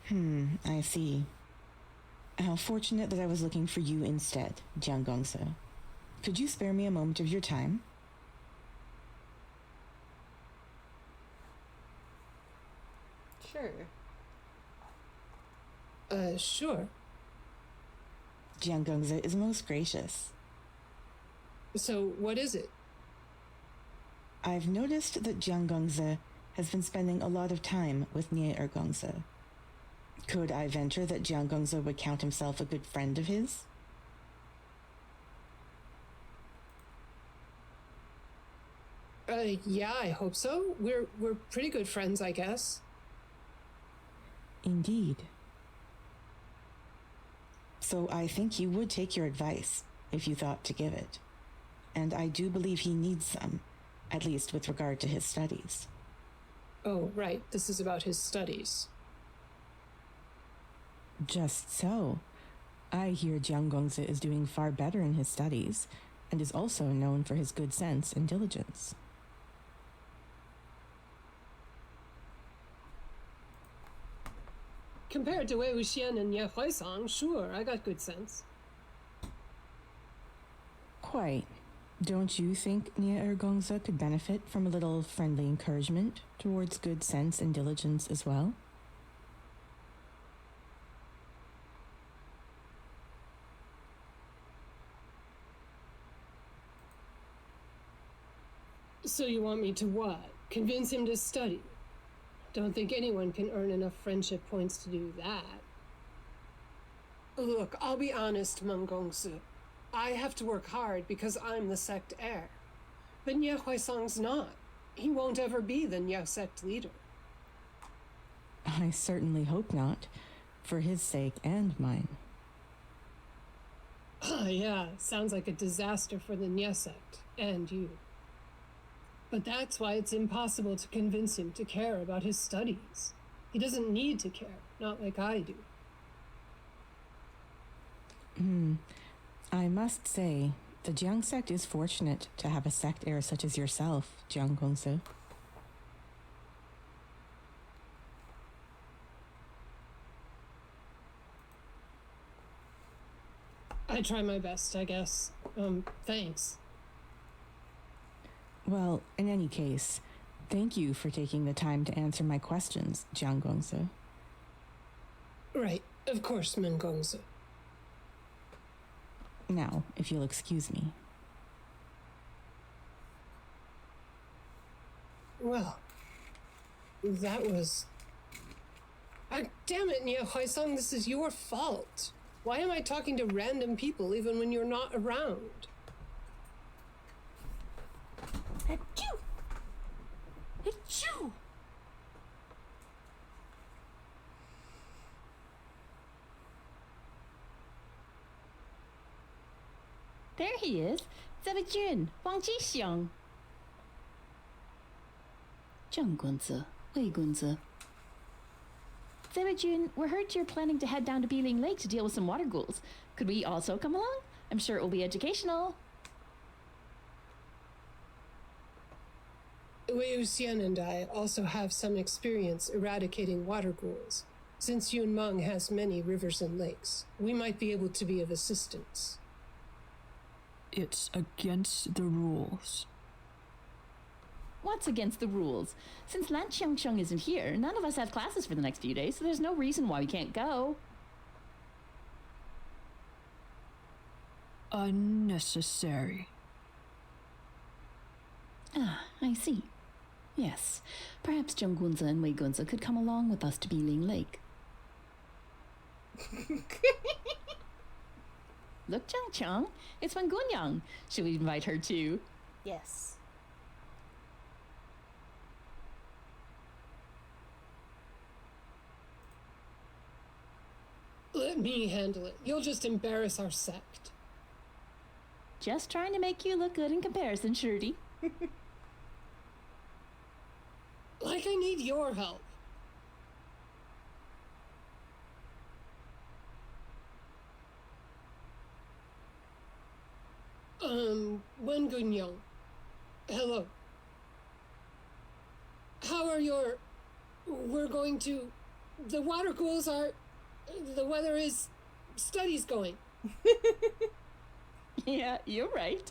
S6: I see. How fortunate that I was looking for you instead, Jiangongse. Could you spare me a moment of your time?
S1: Sure.
S3: Sure.
S6: Jiangongse is most gracious.
S3: So, what is it?
S6: I've noticed that Jiangongse has been spending a lot of time with Nye Ergongse. Could I venture that Jiangongse would count himself a good friend of his?
S3: Yeah, I hope so. We're pretty good friends, I guess.
S6: Indeed. So I think he would take your advice, if you thought to give it. And I do believe he needs some, at least with regard to his studies.
S3: Oh, right. This is about his studies.
S6: Just so. I hear Jiangongse is doing far better in his studies, and is also known for his good sense and diligence.
S3: Compared to Wei Wuxian and Ye Huisang, sure, I got good sense.
S6: Quite. Don't you think Nye Ergongse could benefit from a little friendly encouragement towards good sense and diligence as well?
S3: So you want me to what? Convince him to study? Don't think anyone can earn enough friendship points to do that. Look, I'll be honest, Mengongsu. I have to work hard because I'm the sect heir. But Nye Huisang's not. He won't ever be the Nye sect leader.
S6: I certainly hope not, for his sake and mine.
S3: Yeah, sounds like a disaster for the Nye sect, and you. But that's why it's impossible to convince him to care about his studies. He doesn't need to care, not like I do.
S6: I must say, the Jiang sect is fortunate to have a sect heir such as yourself, Jiang Gongsu.
S3: I try my best, I guess. Thanks.
S6: Well, in any case, thank you for taking the time to answer my questions, Jiang Gongsu.
S3: Right, of course, Mengongsu.
S6: Now, if you'll excuse me.
S3: Well, that was... damn it, Nye Huisang, this is your fault. Why am I talking to random people even when you're not around?
S5: Achoo! Achoo!
S4: There he is. Zebejun, Wang Jixiong. Zheng Gunzi, Wei Gunzi. Zebejun, we heard you're planning to head down to Beeling Lake to deal with some water ghouls. Could we also come along? I'm sure it will be educational.
S3: Wei Wuxian and I also have some experience eradicating water ghouls. Since Yunmeng has many rivers and lakes, we might be able to be of assistance.
S8: It's against the rules.
S4: What's against the rules? Since Lan Qiangqiang isn't here, none of us have classes for the next few days, so there's no reason why we can't go.
S8: Unnecessary.
S4: Ah, I see. Yes, perhaps Zhenggunze and Wei Gunze could come along with us to Biling Lake. Look, Chang, it's Wen Gunyang. Should we invite her too?
S1: Yes.
S3: Let me handle it. You'll just embarrass our sect.
S4: Just trying to make you look good in comparison, Shirley.
S3: Like I need your help. Wen Gunyang. Hello. How are your... We're going to... The water ghouls are... The weather is... Studies going.
S4: Yeah, you're right.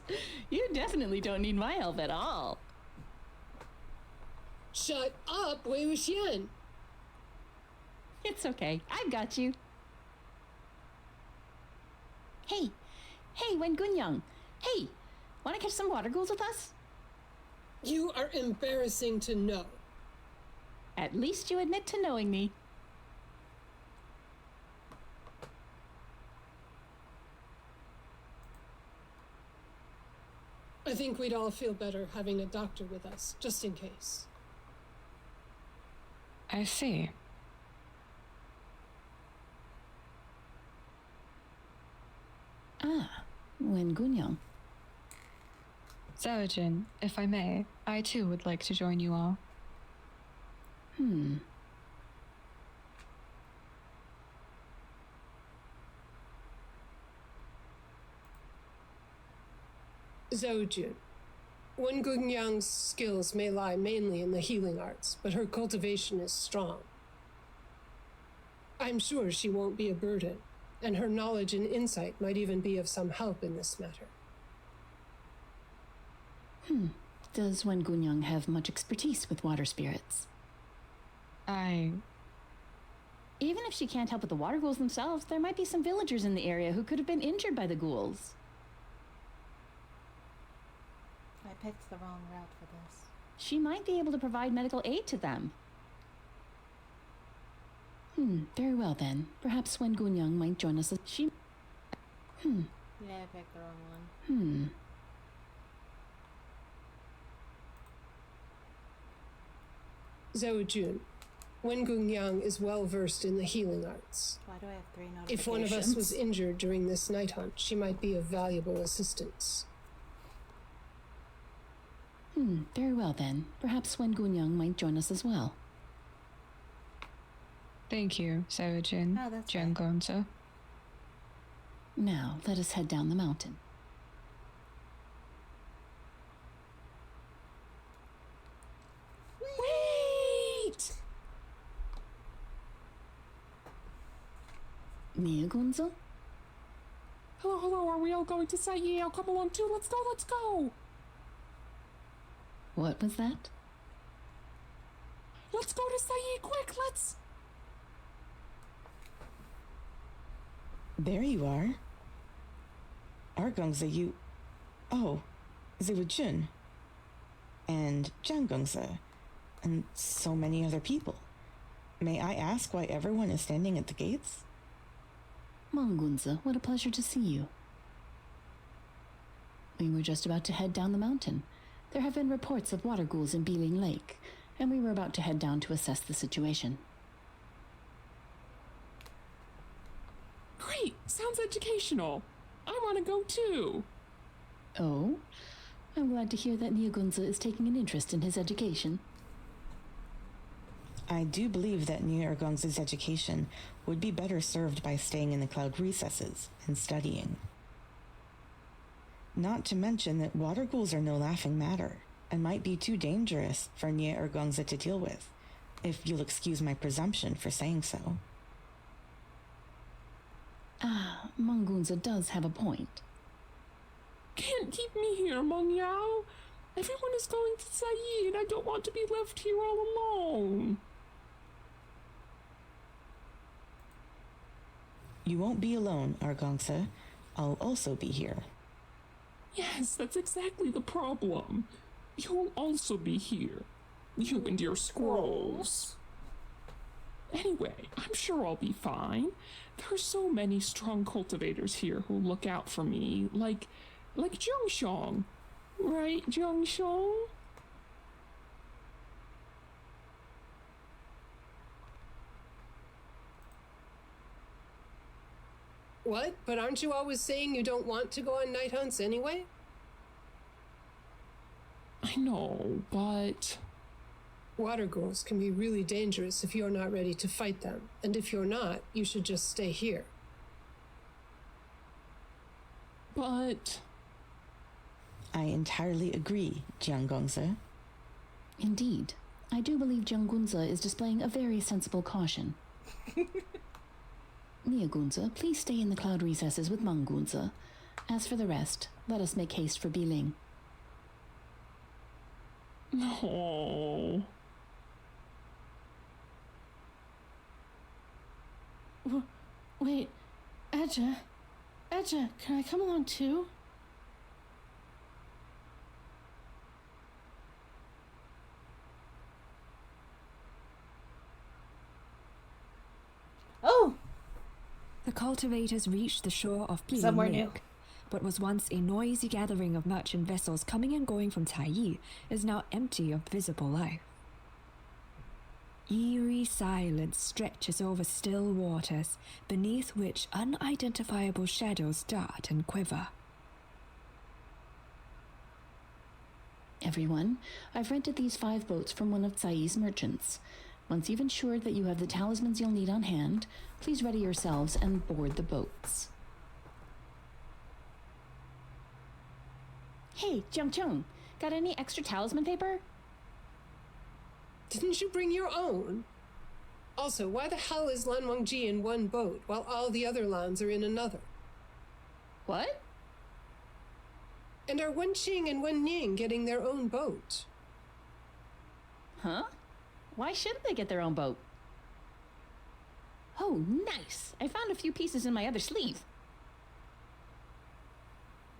S4: You definitely don't need my help at all.
S3: Shut up, Wei Wuxian.
S4: It's okay. I've got you. Hey, Wen Gunyang. Hey, want to catch some water ghouls with us?
S3: You are embarrassing to know.
S4: At least you admit to knowing me.
S3: I think we'd all feel better having a doctor with us, just in case.
S8: I see.
S4: Ah, Wen Gunyang.
S8: Zaojin, if I may, I too would like to join you all.
S3: Zhou, Wen Gunyang's skills may lie mainly in the healing arts, but her cultivation is strong. I'm sure she won't be a burden, and her knowledge and insight might even be of some help in this matter.
S4: Does Wen Gunyang have much expertise with water spirits? Even if she can't help with the water ghouls themselves, there might be some villagers in the area who could have been injured by the ghouls.
S1: I picked the wrong route for this.
S4: She might be able to provide medical aid to them. Very well then. Perhaps Wen Gunyang might join us.
S1: Yeah, I picked the wrong one.
S3: Zhou, Wen Gunyang is well versed in the healing arts.
S1: Why do I have 3 notifications?
S3: If one of us was injured during this night hunt, she might be of valuable assistance.
S4: Very well then. Perhaps Wen Gunyang might join us as well.
S8: Thank you, Zaojin,
S1: Oh, that's
S8: Zhenggunze.
S4: Now, let us head down the mountain.
S5: Wait!
S4: Mia Gunzo?
S5: Hello, are we all going to say yeah? Come along too, let's go!
S4: What was that?
S5: Let's go to Sayi, quick, let's...
S6: There you are. Argongze, you... Oh, Ziwujun. And Jiangongze. And so many other people. May I ask why everyone is standing at the gates?
S4: Mangunze, what a pleasure to see you. We were just about to head down the mountain. There have been reports of water ghouls in Biling Lake, and we were about to head down to assess the situation.
S5: Great, sounds educational. I want to go too.
S4: Oh? I'm glad to hear that Niagunze is taking an interest in his education.
S6: I do believe that New Ergong's education would be better served by staying in the cloud recesses and studying. Not to mention that water ghouls are no laughing matter. and might be too dangerous for Nye or Gongza to deal with, if you'll excuse my presumption for saying so.
S4: Ah, Mangunza does have a point.
S5: Can't keep me here, Meng Yao. Everyone is going to Sayi, and I don't want to be left here all alone.
S6: You won't be alone, Argongsa. I'll also be here.
S5: Yes, that's exactly the problem. You'll also be here. You and your scrolls. Anyway, I'm sure I'll be fine. There are so many strong cultivators here who look out for me, like Zhongxiong. Right, Zhongxiong?
S3: What? But aren't you always saying you don't want to go on night hunts anyway?
S5: I know, but...
S3: Water ghouls can be really dangerous if you're not ready to fight them. And if you're not, you should just stay here.
S5: But...
S6: I entirely agree, Jiang Gongza.
S4: Indeed, I do believe Jianggunza is displaying a very sensible caution. Niagunza, please stay in the cloud recesses with Mangunza. As for the rest, let us make haste for Biling.
S5: No.
S7: Wait, Edja, can I come along too?
S1: Oh!
S2: The cultivators reached the shore of Biling
S1: Somewhere
S2: Lake.
S1: new.
S2: What was once a noisy gathering of merchant vessels coming and going from Taiyi is now empty of visible life. Eerie silence stretches over still waters, beneath which unidentifiable shadows dart and quiver.
S4: Everyone, I've rented these 5 boats from one of Tsai's merchants. Once you've ensured that you have the talismans you'll need on hand, please ready yourselves and board the boats. Hey, Jiangcheng, got any extra talisman paper?
S3: Didn't you bring your own? Also, why the hell is Lan Wangji in one boat while all the other Lans are in another?
S4: What?
S3: And are Wen Qing and Wen Ning getting their own boat?
S4: Huh? Why shouldn't they get their own boat? Oh, nice! I found a few pieces in my other sleeve.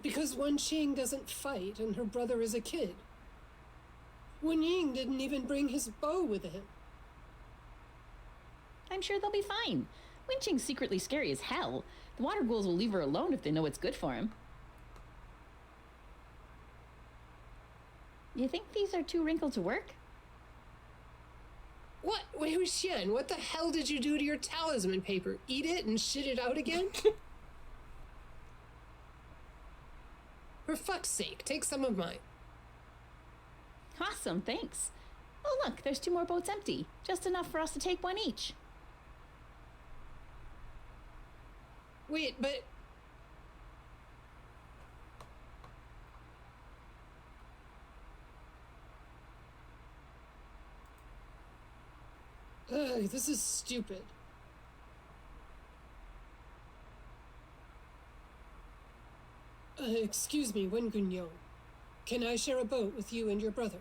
S3: Because Wen Qing doesn't fight and her brother is a kid. Wen Ying didn't even bring his bow with him.
S4: I'm sure they'll be fine. Winching's secretly scary as hell. The water ghouls will leave her alone if they know what's good for him. You think these are too wrinkled to work?
S3: What? Wei Wuxian, what the hell did you do to your talisman paper? Eat it and shit it out again? For fuck's sake, take some of mine.
S4: Awesome, thanks. Oh look, there's 2 more boats empty. Just enough for us to take one each.
S3: Wait, but... Ugh, this is stupid. Excuse me, Wen Gunyong. Can I share a boat with you and your brother?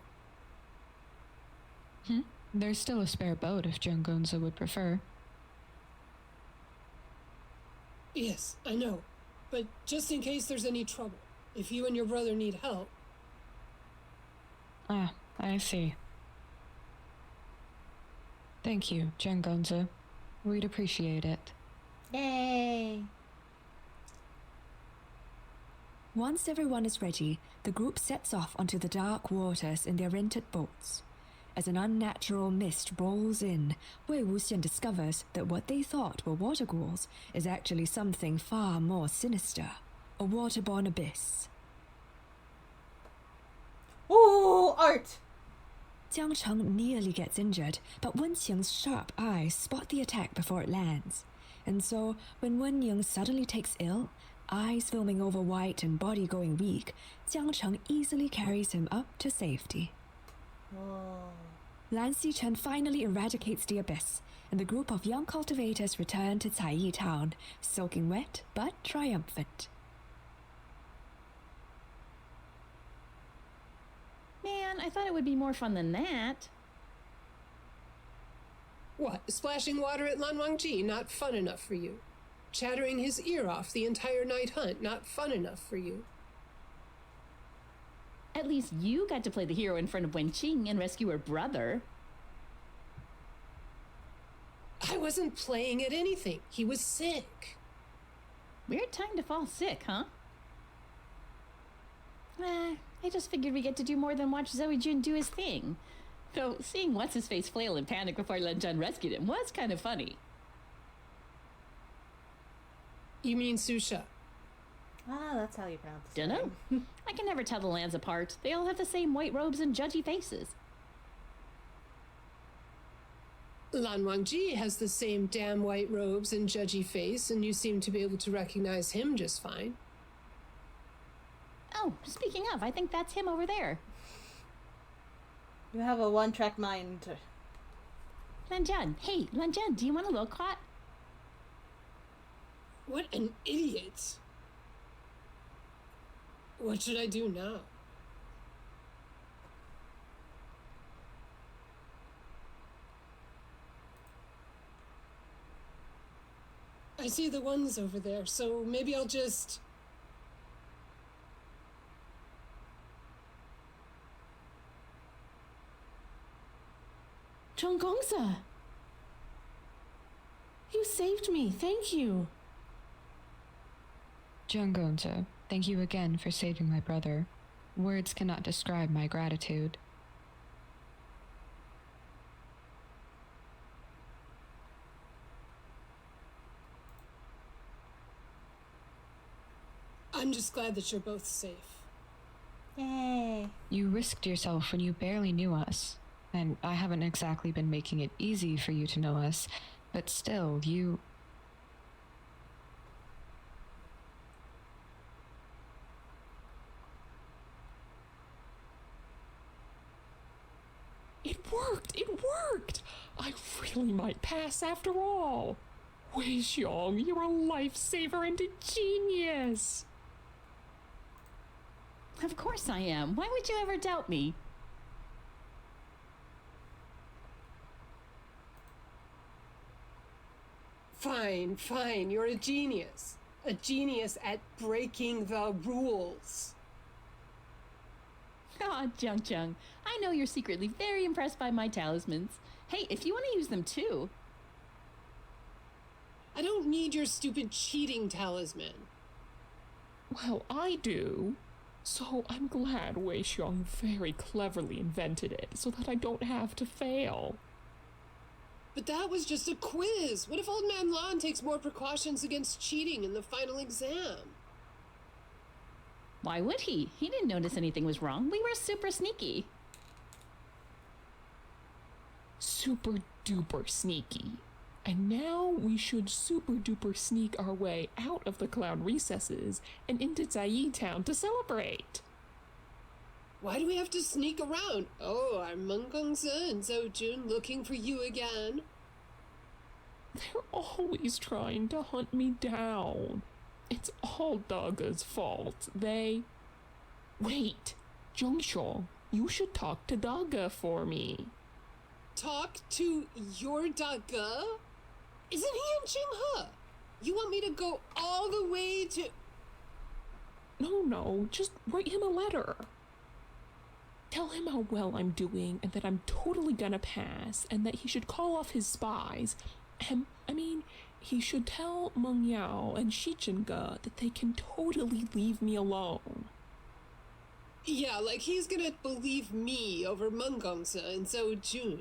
S8: There's still a spare boat if Jianggunza would prefer.
S3: Yes, I know. But just in case there's any trouble, if you and your brother need help...
S8: Ah, I see. Thank you, Jianggunza. We'd appreciate it.
S1: Yay!
S2: Once everyone is ready, the group sets off onto the dark waters in their rented boats. As an unnatural mist rolls in, Wei Wuxian discovers that what they thought were water ghouls is actually something far more sinister, a waterborne abyss.
S1: Ooh, art!
S2: Jiang Cheng nearly gets injured, but Wen Qing's sharp eyes spot the attack before it lands. And so, when Wen Ying suddenly takes ill, Eyes filming over white and body going weak, Jiang Cheng easily carries him up to safety.
S1: Oh.
S2: Lan Xichen finally eradicates the abyss, and the group of young cultivators return to Caiyi Town, soaking wet but triumphant.
S4: Man, I thought it would be more fun than that.
S3: What, splashing water at Lan Wangji not fun enough for you? Chattering his ear off the entire night hunt not fun enough for you?
S4: At least you got to play the hero in front of Wenqing and rescue her brother.
S3: I wasn't playing at anything. He was sick.
S4: Weird time to fall sick, huh? I just figured we get to do more than watch Zoe Jun do his thing. Though seeing what's-his-face flail in panic before Len Zhen rescued him was kind of funny.
S3: You mean Susha?
S1: Ah, that's how you pronounce it.
S4: Dunno. I can never tell the lands apart. They all have the same white robes and judgy faces.
S3: Lan Wangji has the same damn white robes and judgy face, and you seem to be able to recognize him just fine.
S4: Oh, speaking of, I think that's him over there.
S1: You have a one-track mind.
S4: Len Zhen. Hey, Len Zhen, do you want a lo-cot?
S3: What an idiot. What should I do now? I see the ones over there, so maybe I'll just...
S7: Zhonggongzi! You saved me, thank you.
S8: Jiang thank you again for saving my brother. Words cannot describe my gratitude.
S3: I'm just glad that you're both safe.
S1: Yay.
S8: You risked yourself when you barely knew us, and I haven't exactly been making it easy for you to know us, but still, you...
S5: It worked! It worked! I really might pass after all. Wei Xiong, you're a lifesaver and a genius!
S4: Of course I am. Why would you ever doubt me?
S3: Fine, fine, you're a genius. A genius at breaking the rules.
S4: Ah, Jiang, I know you're secretly very impressed by my talismans. Hey, if you want to use them too.
S3: I don't need your stupid cheating talisman.
S5: Well, I do. So I'm glad Wei Xiong very cleverly invented it so that I don't have to fail.
S3: But that was just a quiz. What if Old Man Lan takes more precautions against cheating in the final exam?
S4: Why would he? He didn't notice anything was wrong. We were super sneaky.
S5: Super duper sneaky. And now we should super duper sneak our way out of the cloud recesses and into Caiyi Town to celebrate.
S3: Why do we have to sneak around? Oh, are Menggongzi and Zhou Jun looking for you again?
S5: They're always trying to hunt me down. It's all Daga's fault. Wait, Zhongxiong, you should talk to Daga for me.
S3: Talk to your Daga? Isn't he in Qinghe? You want me to go all the way to...
S5: No, just write him a letter. Tell him how well I'm doing and that I'm totally gonna pass and that he should call off his spies. He should tell Meng Yao and Shichenge that they can totally leave me alone.
S3: Yeah, like he's gonna believe me over Menggongzi and Zhou Jun.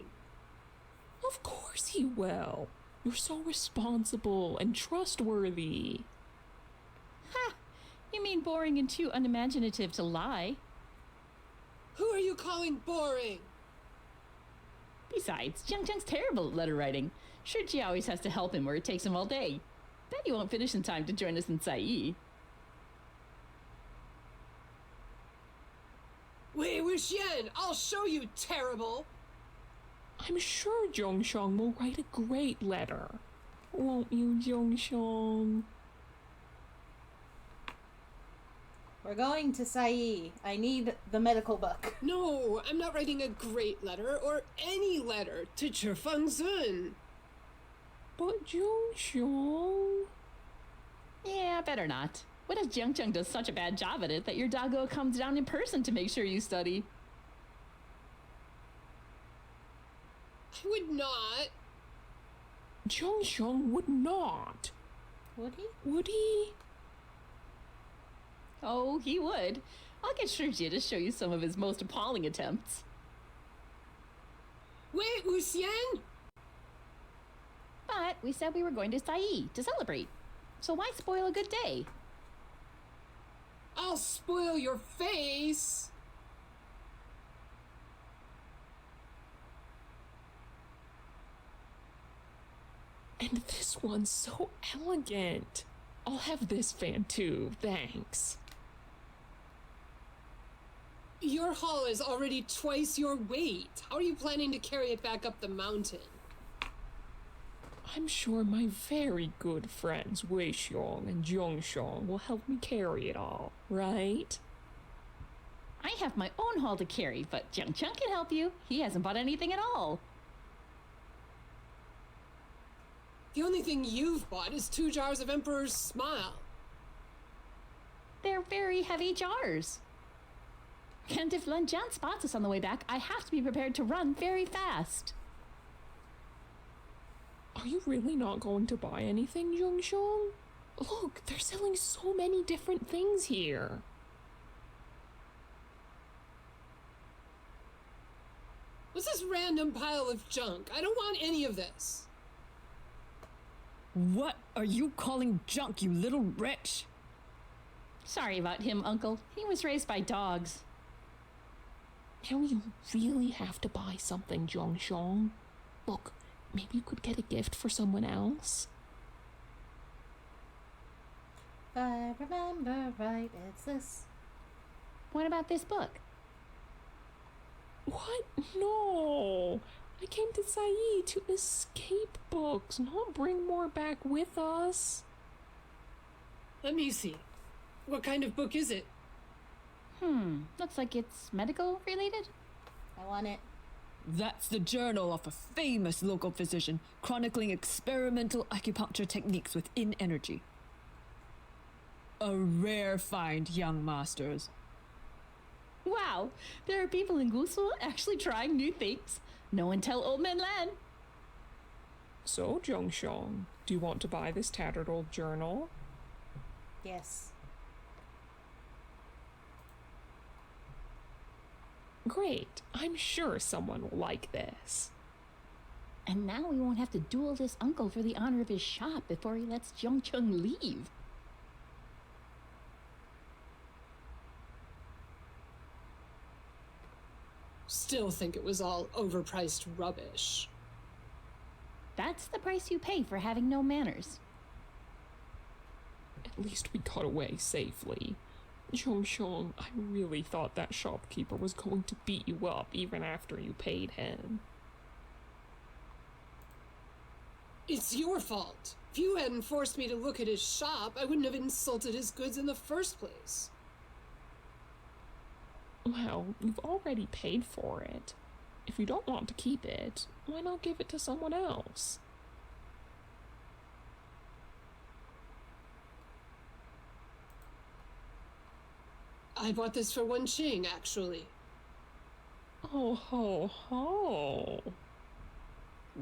S5: Of course he will. You're so responsible and trustworthy.
S4: Ha! You mean boring and too unimaginative to lie.
S3: Who are you calling boring?
S4: Besides, Jiang's terrible at letter writing. Sure, Ji always has to help him or it takes him all day. Bet he won't finish in time to join us in Caiyi.
S3: Wuxian, I'll show you, terrible!
S5: I'm sure Zhongsheng will write a great letter. Won't you, Zhongsheng?
S1: We're going to Sai. I need the medical book.
S3: No, I'm not writing a great letter or any letter to Chifengzun.
S5: But Zhongsheng...
S4: Yeah, better not. What if Jiangcheng does such a bad job at it that your doggo comes down in person to make sure you study?
S3: I would not.
S5: Zhongsheng would not.
S1: Would he?
S5: Would he?
S4: Oh, he would. I'll get Shurjie to show you some of his most appalling attempts.
S3: Wait, Wuxian?
S4: But we said we were going to Sai to celebrate. So why spoil a good day?
S3: I'll spoil your face.
S5: And this one's so elegant. I'll have this fan too, thanks.
S3: Your haul is already twice your weight. How are you planning to carry it back up the mountain?
S5: I'm sure my very good friends Weixiong and Zhongsheng will help me carry it all, right?
S4: I have my own haul to carry, but Jiangcheng can help you. He hasn't bought anything at all.
S3: The only thing you've bought is 2 jars of Emperor's Smile.
S4: They're very heavy jars. And if Lin Jian spots us on the way back, I have to be prepared to run very fast.
S5: Are you really not going to buy anything, Zhongsheng? Look, they're selling so many different things here.
S3: What's this random pile of junk? I don't want any of this.
S9: What are you calling junk, you little wretch?
S4: Sorry about him, Uncle. He was raised by dogs.
S5: Now you really have to buy something, Zhongsheng. Look, maybe you could get a gift for someone else.
S1: If I remember right, it's this.
S4: What about this book?
S5: What? No! I came to Sai to escape books, not bring more back with us.
S3: Let me see. What kind of book is it?
S4: Looks like it's medical related.
S1: I want it.
S9: That's the journal of a famous local physician chronicling experimental acupuncture techniques within energy. A rare find, young masters.
S4: Wow, there are people in Gusu actually trying new things. No one tell old man Lan.
S5: So, Zhongsheng, do you want to buy this tattered old journal?
S1: Yes.
S5: Great. I'm sure someone will like this.
S4: And now we won't have to duel this uncle for the honor of his shop before he lets Jiangcheng leave.
S3: Still think it was all overpriced rubbish.
S4: That's the price you pay for having no manners.
S5: At least we got away safely. Zhongsheng, I really thought that shopkeeper was going to beat you up even after you paid him.
S3: It's your fault. If you hadn't forced me to look at his shop, I wouldn't have insulted his goods in the first place.
S5: Well, you've already paid for it. If you don't want to keep it, why not give it to someone else?
S3: I bought this for Wen Qing, actually.
S5: Oh ho ho.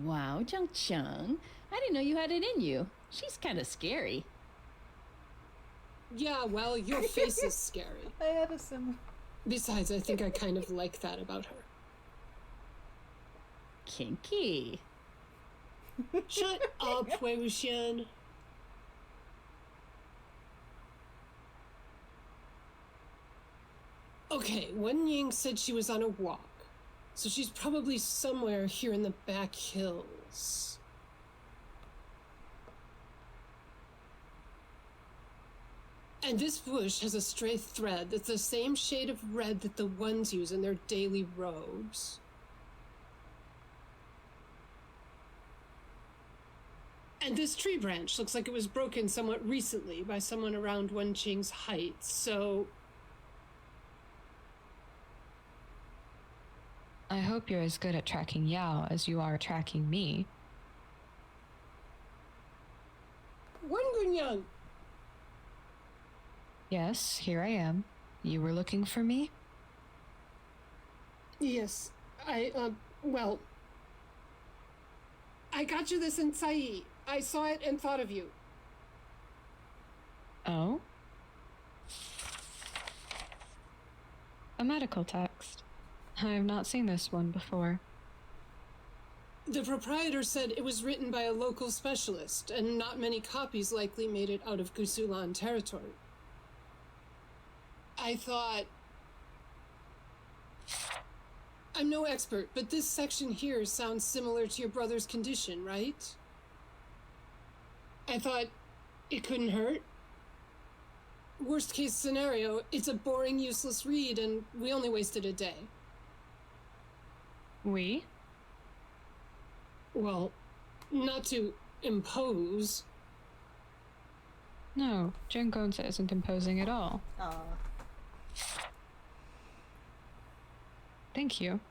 S4: Wow, Jiangcheng, I didn't know you had it in you. She's kind of scary.
S3: Yeah, well, your face is scary.
S1: I had a similar.
S3: Besides, I think I kind of like that about her.
S4: Kinky.
S3: Shut up, Wei Wuxian. Okay, Wen Ying said she was on a walk, so she's probably somewhere here in the back hills. And this bush has a stray thread that's the same shade of red that the ones use in their daily robes. And this tree branch looks like it was broken somewhat recently by someone around Wenqing's height, so...
S8: I hope you're as good at tracking Yao as you are tracking me.
S3: Wengunyang!
S8: Yes, here I am. You were looking for me?
S3: Yes, well... I got you this in Sai. I saw it and thought of you.
S8: Oh? A medical text. I have not seen this one before.
S3: The proprietor said it was written by a local specialist, and not many copies likely made it out of Gusulan territory. I thought... I'm no expert, but this section here sounds similar to your brother's condition, right? I thought it couldn't hurt. Worst case scenario, it's a boring, useless read, and we only wasted a day.
S8: We?
S3: Well, not to impose.
S8: No, Jingonza isn't imposing at all. Thank you.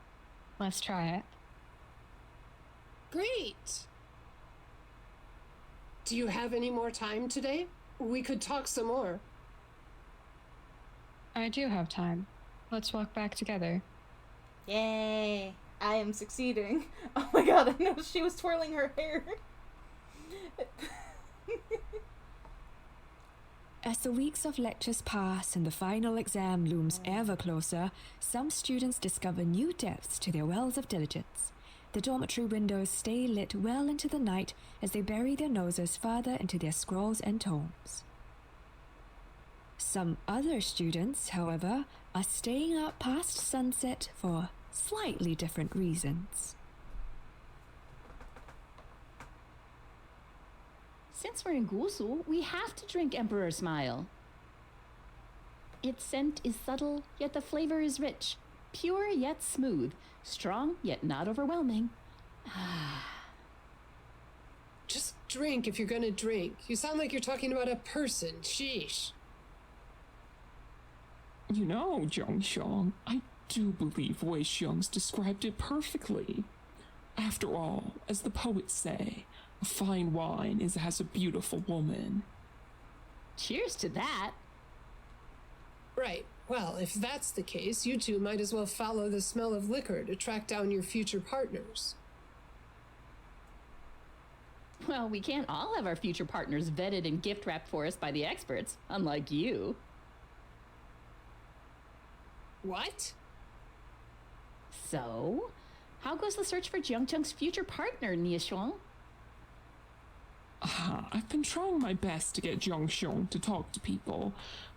S8: Let's try it.
S3: Great! Do you have any more time today? We could talk some more.
S8: I do have time. Let's walk back together.
S1: Yay! I am succeeding. Oh my god, I know she was twirling her hair.
S2: As the weeks of lectures pass and the final exam looms ever closer, some students discover new depths to their wells of diligence. The dormitory windows stay lit well into the night as they bury their noses further into their scrolls and tomes. Some other students, however, are staying up past sunset for slightly different reasons.
S4: Since we're in Gusu, we have to drink Emperor Smile. Its scent is subtle, yet the flavor is rich. Pure yet smooth. Strong yet not overwhelming.
S3: Just drink if you're gonna drink. You sound like you're talking about a person. Sheesh.
S5: You know, Zhongxiong, I do believe Wei Xiong's described it perfectly. After all, as the poets say, a fine wine is as a beautiful woman.
S4: Cheers to that.
S3: Right. Well, if that's the case, you two might as well follow the smell of liquor to track down your future partners.
S4: Well, we can't all have our future partners vetted and gift wrapped for us by the experts, unlike you.
S3: What?
S4: So, how goes the search for Jiangcheng's future partner, Nieshuang?
S5: I've been trying my best to get Zhongxiong to talk to people,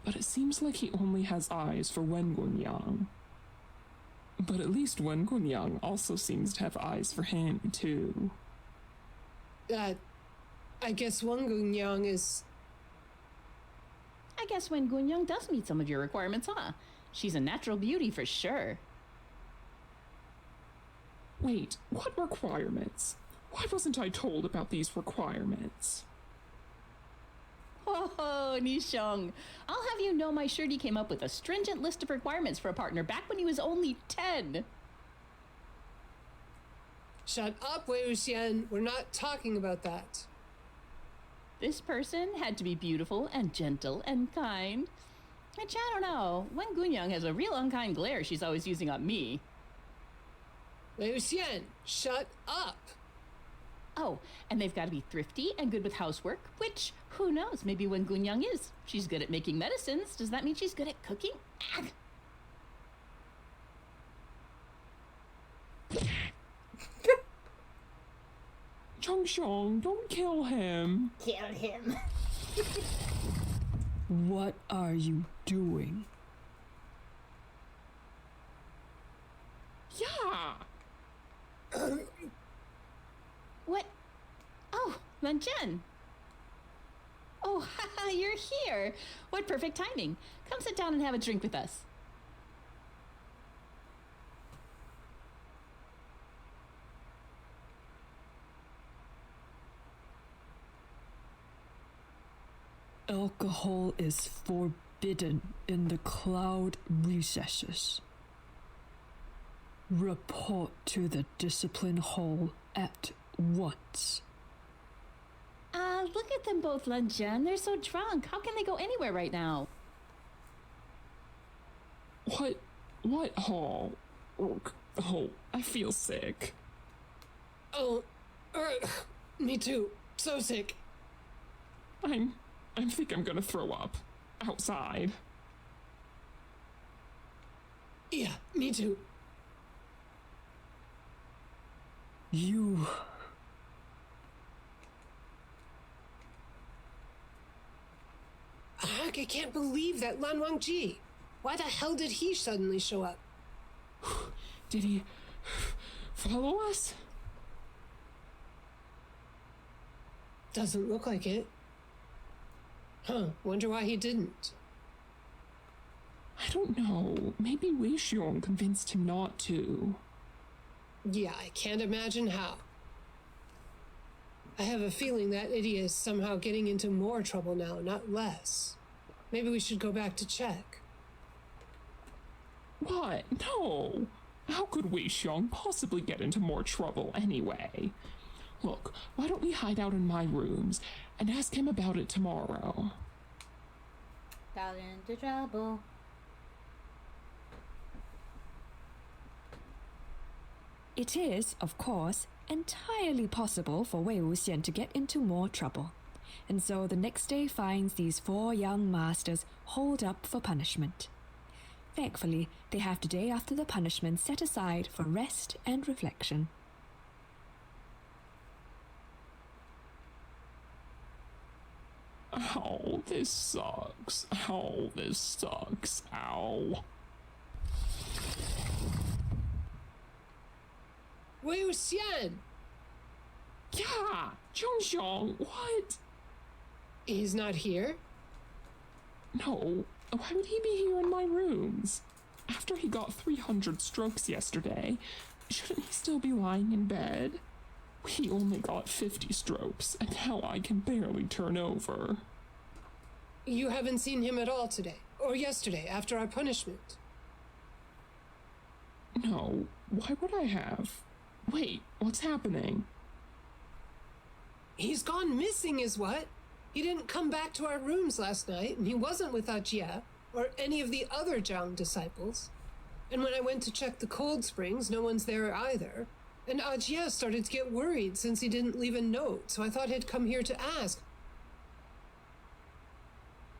S5: but it seems like he only has eyes for Wengunyang. But at least Wengunyang also seems to have eyes for him, too.
S3: I guess Wengunyang is...
S4: I guess Wen Gunyang does meet some of your requirements, huh? She's a natural beauty for sure.
S5: Wait, what requirements? Why wasn't I told about these requirements?
S4: Oh, Nishong. I'll have you know my shirty came up with a stringent list of requirements for a partner back when he was only 10.
S3: Shut up, Wei Wuxian. We're not talking about that.
S4: This person had to be beautiful and gentle and kind. Which, I don't know, Wen Gunyang has a real unkind glare she's always using on me.
S3: Wei Wuxian, shut up.
S4: Oh, and they've got to be thrifty and good with housework, which, who knows, maybe Wen Gunyang is. She's good at making medicines. Does that mean she's good at cooking? Ugh.
S5: Zhongxiong, don't kill him.
S1: Kill him.
S9: What are you doing?
S5: Yeah.
S4: What? Oh, Wen Zhen. Oh, Oh, you're here. What perfect timing. Come sit down and have a drink with us.
S9: Alcohol is forbidden in the cloud recesses. Report to the discipline hall at once.
S4: Look at them both, Lan Jian. They're so drunk. How can they go anywhere right now?
S5: What hall? Oh, I feel sick.
S3: Oh, me too. So sick.
S5: I think I'm gonna throw up. Outside.
S3: Yeah, me too.
S9: You...
S3: I can't believe that Lan Wangji. Why the hell did he suddenly show up?
S5: Did he follow us?
S3: Doesn't look like it. Huh, wonder why he didn't.
S5: I don't know. Maybe Wei Xiong convinced him not to.
S3: Yeah, I can't imagine how. I have a feeling that idiot is somehow getting into more trouble now, not less. Maybe we should go back to check.
S5: What? No! How could Wei Xiong possibly get into more trouble anyway? Look, why don't we hide out in my rooms and ask him about it tomorrow?
S1: Got into trouble.
S2: It is, of course, entirely possible for Wei Wuxian to get into more trouble. And so the next day finds these 4 young masters holed up for punishment. Thankfully, they have the day after the punishment set aside for rest and reflection.
S5: Ow, this sucks. Ow, this sucks. Ow.
S3: Wei Wuxian!
S5: Yeah! Zhongxiong, what?
S3: He's not here?
S5: No, why would he be here in my rooms? After he got 300 strokes yesterday, shouldn't he still be lying in bed? He only got 50 strokes, and now I can barely turn over.
S3: You haven't seen him at all today, or yesterday, after our punishment?
S5: No, why would I have? Wait, what's happening?
S3: He's gone missing is what? He didn't come back to our rooms last night, and he wasn't with Ajia, or any of the other Zhang disciples. And when I went to check the cold springs, no one's there either. And Ajia started to get worried since he didn't leave a note, so I thought he'd come here to ask.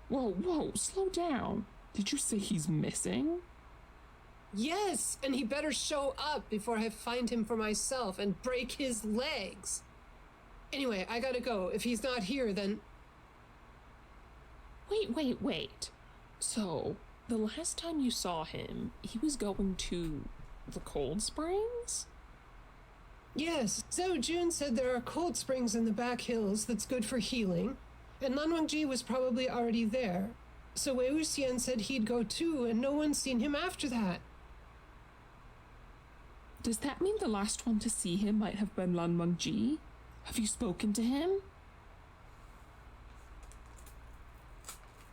S5: Whoa, slow down. Did you say he's missing?
S3: Yes, and he better show up before I find him for myself and break his legs. Anyway, I gotta go. If he's not here, then...
S5: Wait. So, the last time you saw him, he was going to the cold springs?
S3: Yes, Zhao Jun said there are cold springs in the back hills that's good for healing, and Lan Wangji was probably already there. So Wei Wuxian said he'd go too, and no one's seen him after that.
S5: Does that mean the last one to see him might have been Lan Wangji? Have you spoken to him?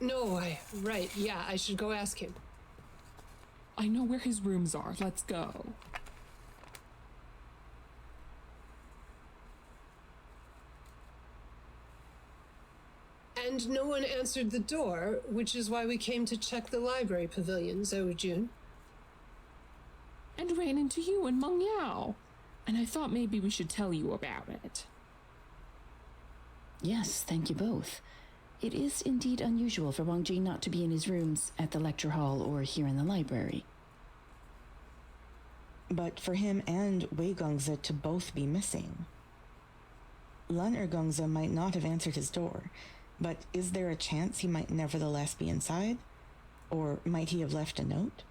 S3: No, right, yeah, I should go ask him.
S5: I know where his rooms are. Let's go.
S3: And no one answered the door, which is why we came to check the library pavilion, Zhao Jun.
S5: And ran into you and Meng Yao. And I thought maybe we should tell you about it.
S4: Yes, thank you both. It is indeed unusual for Wang Ji not to be in his rooms at the lecture hall or here in the library.
S6: But for him and Wei Gongzi to both be missing. Lan Gongzi might not have answered his door, but is there a chance he might nevertheless be inside? Or might he have left a note?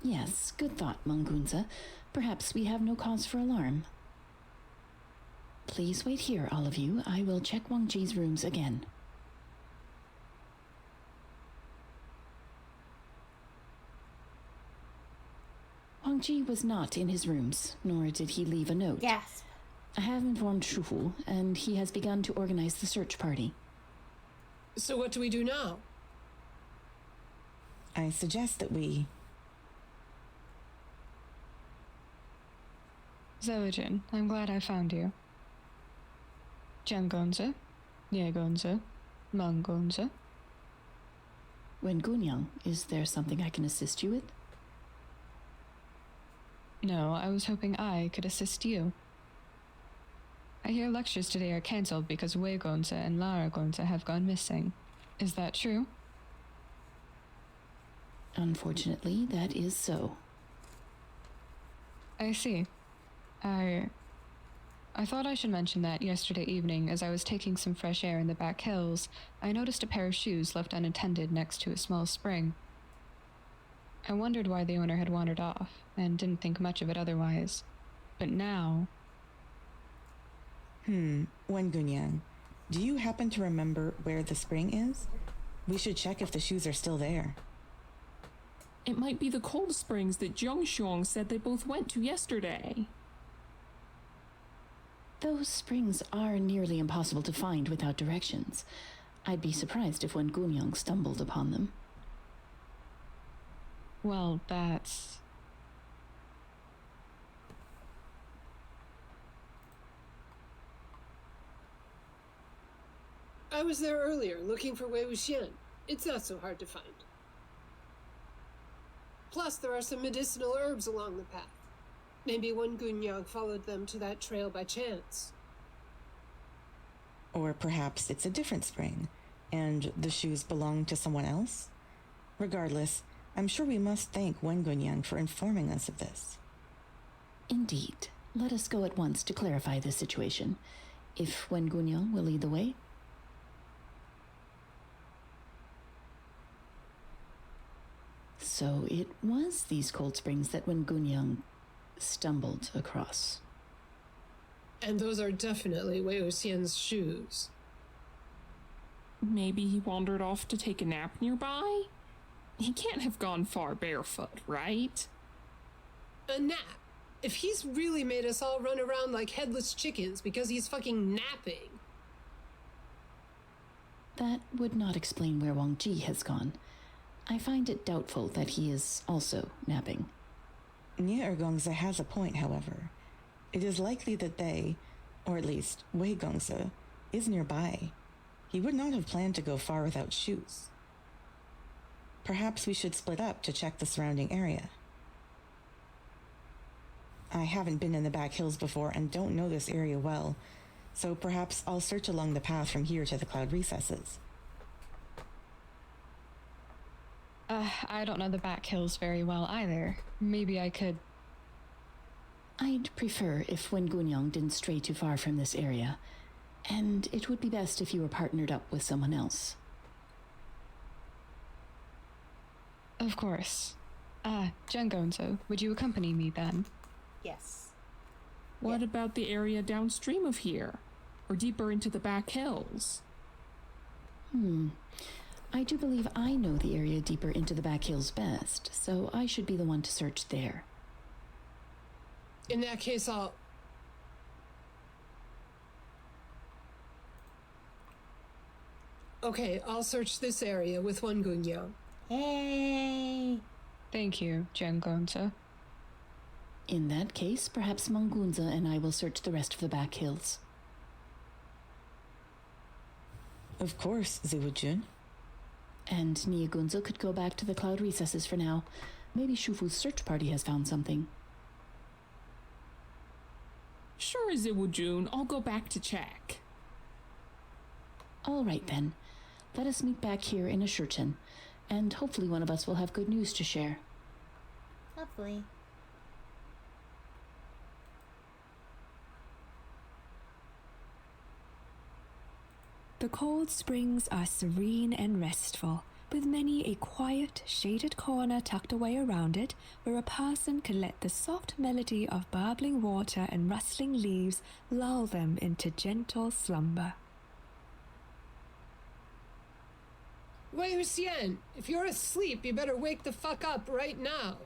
S4: Yes, good thought, Mangunza. Perhaps we have no cause for alarm. Please wait here, all of you. I will check Wang Ji's rooms again. Ji was not in his rooms, nor did he leave a note.
S1: Gasp.
S4: I have informed Shufu, and he has begun to organize the search party.
S3: So what do we do now?
S6: I suggest that we...
S8: Zewijin, I'm glad I found you. Jangonza, Niegonza, Mangonza.
S4: When Gunyang, is there something I can assist you with?
S8: No, I was hoping I could assist you. I hear lectures today are cancelled because Wei Gonza and Lara Gonza have gone missing. Is that true?
S4: Unfortunately, that is so.
S8: I see. I thought I should mention that yesterday evening, as I was taking some fresh air in the back hills, I noticed a pair of shoes left unattended next to a small spring. I wondered why the owner had wandered off, and didn't think much of it otherwise. But now...
S6: Wen Gunyang, do you happen to remember where the spring is? We should check if the shoes are still there.
S5: It might be the cold springs that Zhongxiong said they both went to yesterday.
S4: Those springs are nearly impossible to find without directions. I'd be surprised if Wen Gunyang stumbled upon them.
S8: Well, that's...
S3: I was there earlier, looking for Wei Wuxian. It's not so hard to find. Plus, there are some medicinal herbs along the path. Maybe Wen Gunyang followed them to that trail by chance.
S6: Or perhaps it's a different spring, and the shoes belong to someone else? Regardless, I'm sure we must thank Wen Gunyang for informing us of this.
S4: Indeed. Let us go at once to clarify the situation. If Wen Gunyang will lead the way. So it was these cold springs that Wen Gunyang stumbled across.
S3: And those are definitely Wei Wuxian's shoes.
S5: Maybe he wandered off to take a nap nearby? He can't have gone far barefoot, right?
S3: A nap? If he's really made us all run around like headless chickens because he's fucking napping.
S4: That would not explain where Wang Ji has gone. I find it doubtful that he is also napping.
S6: Nie Gongza has a point, however. It is likely that they, or at least Wei Gongza, is nearby. He would not have planned to go far without shoes. Perhaps we should split up to check the surrounding area. I haven't been in the back hills before and don't know this area well, so perhaps I'll search along the path from here to the cloud recesses.
S8: I don't know the back hills very well either. Maybe I could...
S4: I'd prefer if Wen Gunyang didn't stray too far from this area, and it would be best if you were partnered up with someone else.
S8: Of course. Jangonzo, would you accompany me then?
S1: Yes.
S5: What about the area downstream of here? Or deeper into the back hills?
S4: I do believe I know the area deeper into the back hills best, so I should be the one to search there.
S3: In that case, I'll... Okay, I'll search this area with Wen Gunyang.
S1: Hey.
S8: Thank you, Jangonzo.
S4: In that case, perhaps Mangunza and I will search the rest of the back hills.
S6: Of course, Ziwujun.
S4: And Niagunzo could go back to the cloud recesses for now. Maybe Shufu's search party has found something.
S5: Sure, Ziwujun. I'll go back to check.
S4: All right then. Let us meet back here in Ashurchen, and hopefully one of us will have good news to share.
S1: Hopefully.
S2: The cold springs are serene and restful, with many a quiet, shaded corner tucked away around it, where a person can let the soft melody of bubbling water and rustling leaves lull them into gentle slumber.
S3: Wei Wuxian, if you're asleep, you better wake the fuck up right now.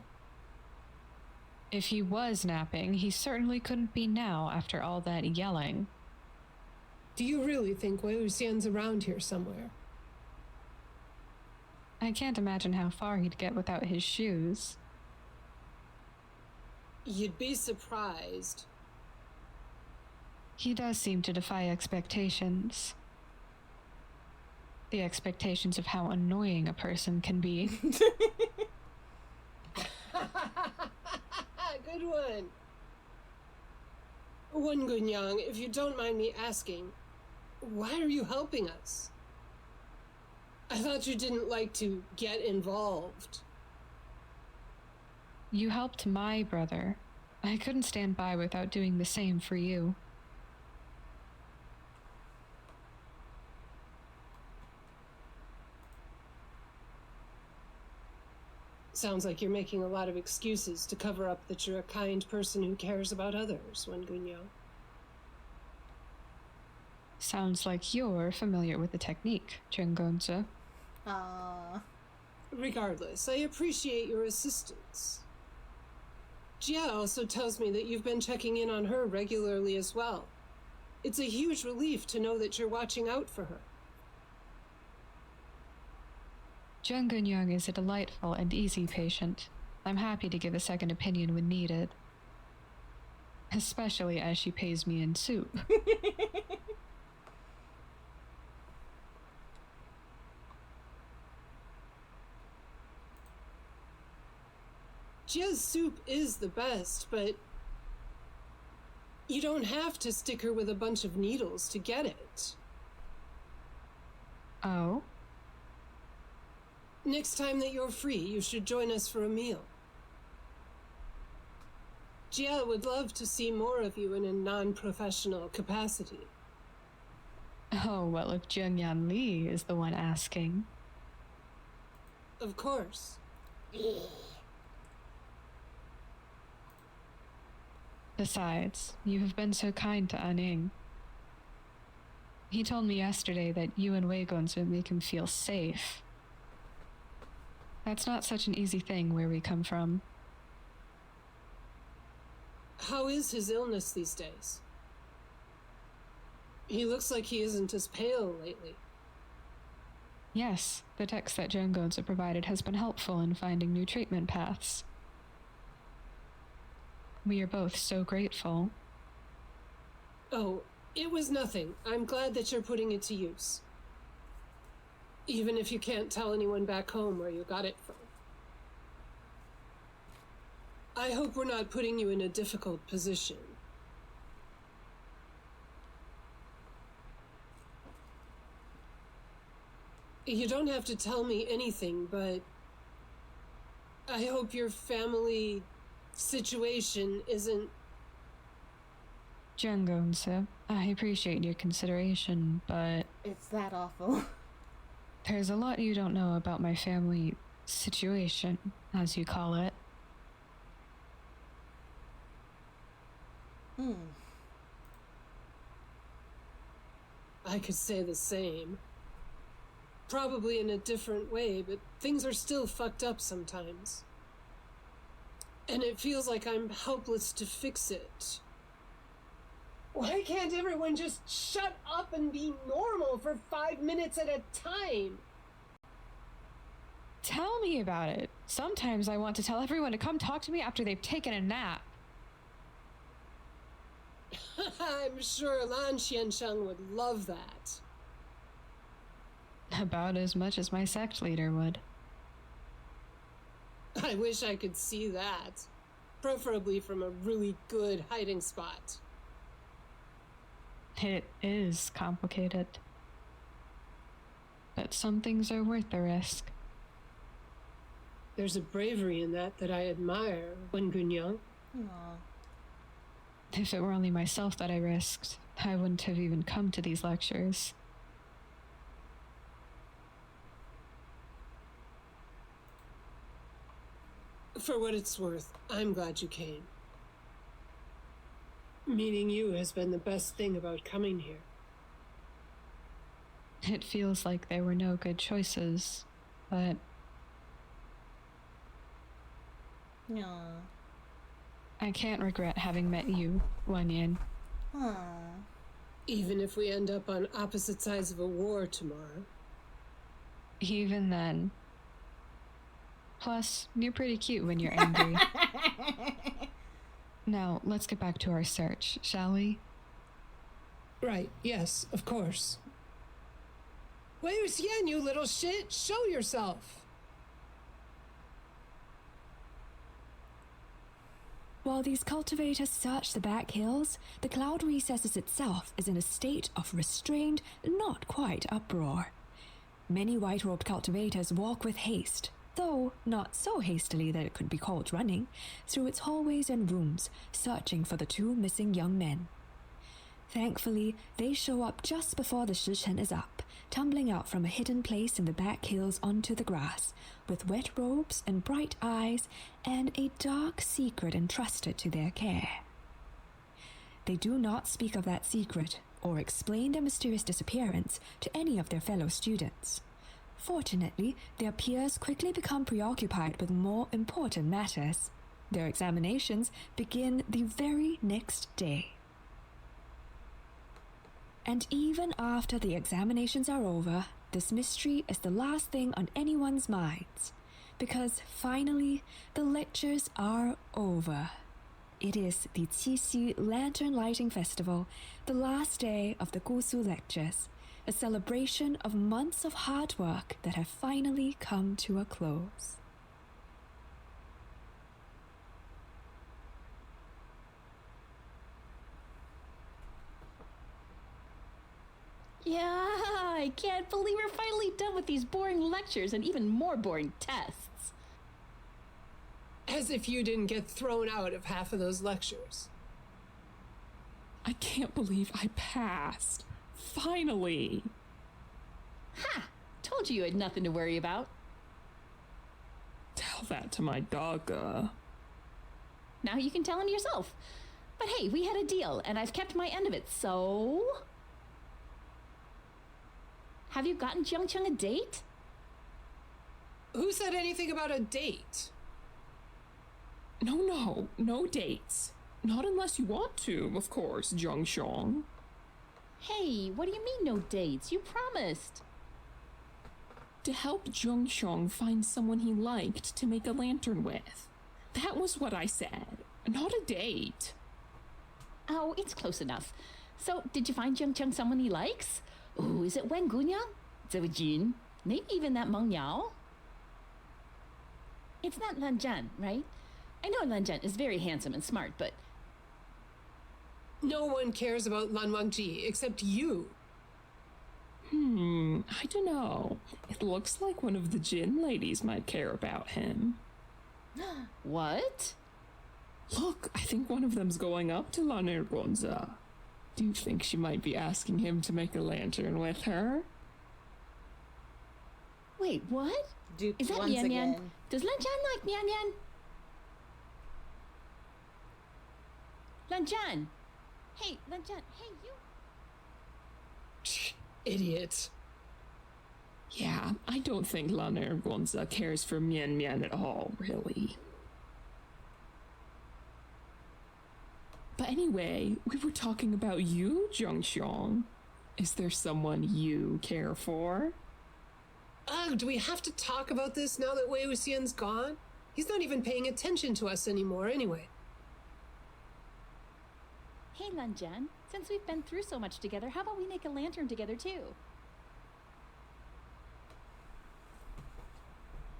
S8: If he was napping, he certainly couldn't be now after all that yelling.
S3: Do you really think Wei Wuxian's around here somewhere?
S8: I can't imagine how far he'd get without his shoes.
S3: You'd be surprised.
S8: He does seem to defy expectations. The expectations of how annoying a person can be.
S3: Good one. Wen Gunyang, if you don't mind me asking, why are you helping us? I thought you didn't like to get involved.
S8: You helped my brother. I couldn't stand by without doing the same for you.
S3: Sounds like you're making a lot of excuses to cover up that you're a kind person who cares about others, Wen Gunyang.
S8: Sounds like you're familiar with the technique, Zhengongzi.
S3: Regardless, I appreciate your assistance. Jia also tells me that you've been checking in on her regularly as well. It's a huge relief to know that you're watching out for her.
S8: Zheng Gunyang is a delightful and easy patient. I'm happy to give a second opinion when needed. Especially as she pays me in soup.
S3: Jia's soup is the best, but you don't have to stick her with a bunch of needles to get it.
S8: Oh?
S3: Next time that you're free, you should join us for a meal. Jia would love to see more of you in a non-professional capacity.
S8: Oh, well, if Zhengyan Li is the one asking.
S3: Of course.
S8: Besides, you have been so kind to Aning. He told me yesterday that you and Wei Gonzi would make him feel safe. That's not such an easy thing where we come from.
S3: How is his illness these days? He looks like he isn't as pale lately.
S8: Yes, the text that Zheng provided has been helpful in finding new treatment paths. We are both so grateful.
S3: Oh, it was nothing. I'm glad that you're putting it to use. Even if you can't tell anyone back home where you got it from. I hope we're not putting you in a difficult position. You don't have to tell me anything, but I hope your family situation isn't...
S8: Zheng I appreciate your consideration, but
S1: It's that awful.
S8: there's a lot you don't know about my family situation, as you call it.
S3: I could say the same. Probably in a different way, but things are still fucked up sometimes. And it feels like I'm helpless to fix it. Why can't everyone just shut up and be normal for 5 minutes at a time?
S8: Tell me about it. Sometimes I want to tell everyone to come talk to me after they've taken a nap.
S3: I'm sure Lan Xiansheng would love that.
S8: About as much as my sect leader would.
S3: I wish I could see that. Preferably from a really good hiding spot.
S8: It is complicated. But some things are worth the risk.
S3: There's a bravery in that I admire, Wen Gunyang.
S1: Aw.
S8: If it were only myself that I risked, I wouldn't have even come to these lectures.
S3: For what it's worth, I'm glad you came. Meeting you has been the best thing about coming here.
S8: It feels like there were no good choices, but
S1: Yeah.
S8: I can't regret having met you, Wanyan.
S1: Huh.
S3: Even if we end up on opposite sides of a war tomorrow.
S8: Even then. Plus, you're pretty cute when you're angry. Now, let's get back to our search, shall we?
S3: Right, yes, of course. Where's Yen, you little shit? Show yourself!
S2: While these cultivators search the back hills, the cloud recesses itself is in a state of restrained, not quite uproar. Many white-robed cultivators walk with haste, though not so hastily that it could be called running, through its hallways and rooms, searching for the two missing young men. Thankfully, they show up just before the Shichen is up, tumbling out from a hidden place in the back hills onto the grass, with wet robes and bright eyes and a dark secret entrusted to their care. They do not speak of that secret or explain their mysterious disappearance to any of their fellow students. Fortunately, their peers quickly become preoccupied with more important matters. Their examinations begin the very next day. And even after the examinations are over, this mystery is the last thing on anyone's minds. Because finally, the lectures are over. It is the Qixi Lantern Lighting Festival, the last day of the Gusu lectures, a celebration of months of hard work that have finally come to a close.
S4: Yeah, I can't believe we're finally done with these boring lectures and even more boring tests.
S3: As if you didn't get thrown out of half of those lectures.
S5: I can't believe I passed. Finally.
S4: Ha! Told you had nothing to worry about.
S5: Tell that to my dog.
S4: Now you can tell him yourself. But hey, we had a deal, and I've kept my end of it, so... Have you gotten Jiang Cheng a date?
S3: Who said anything about a date?
S5: No dates. Not unless you want to, of course, Jiang Xiong.
S4: Hey, what do you mean no dates? You promised.
S5: To help Jiang Xiong find someone he liked to make a lantern with. That was what I said. Not a date.
S4: Oh, it's close enough. So, did you find Jiang Cheng someone he likes? Ooh, is it Wen Gunyang? Zhou Jin? Maybe even that Meng Yao? It's not Lan Zhan, right? I know Lan Zhan is very handsome and smart, but...
S3: No one cares about Lan Wangji except you.
S5: I don't know. It looks like one of the Jin ladies might care about him.
S4: What?
S5: Look, I think one of them's going up to Lan Ergonza. Do you think she might be asking him to make a lantern with her?
S4: Wait, what?
S1: Duped
S4: Is that
S1: once
S4: Yan Yan?
S1: again.
S4: Does Lan Zhan like Yan Yan? Lan Zhan! Hey, Lan Zhan, hey, you!
S3: Idiot.
S5: Yeah, I don't think Lan Ergonza cares for Mian Mian at all, really. But anyway, we were talking about you, Jiang Xiong. Is there someone you care for?
S3: Ugh, do we have to talk about this now that Wei Wuxian's gone? He's not even paying attention to us anymore anyway.
S4: Hey, Lan Zhan, since we've been through so much together, how about we make a lantern together too?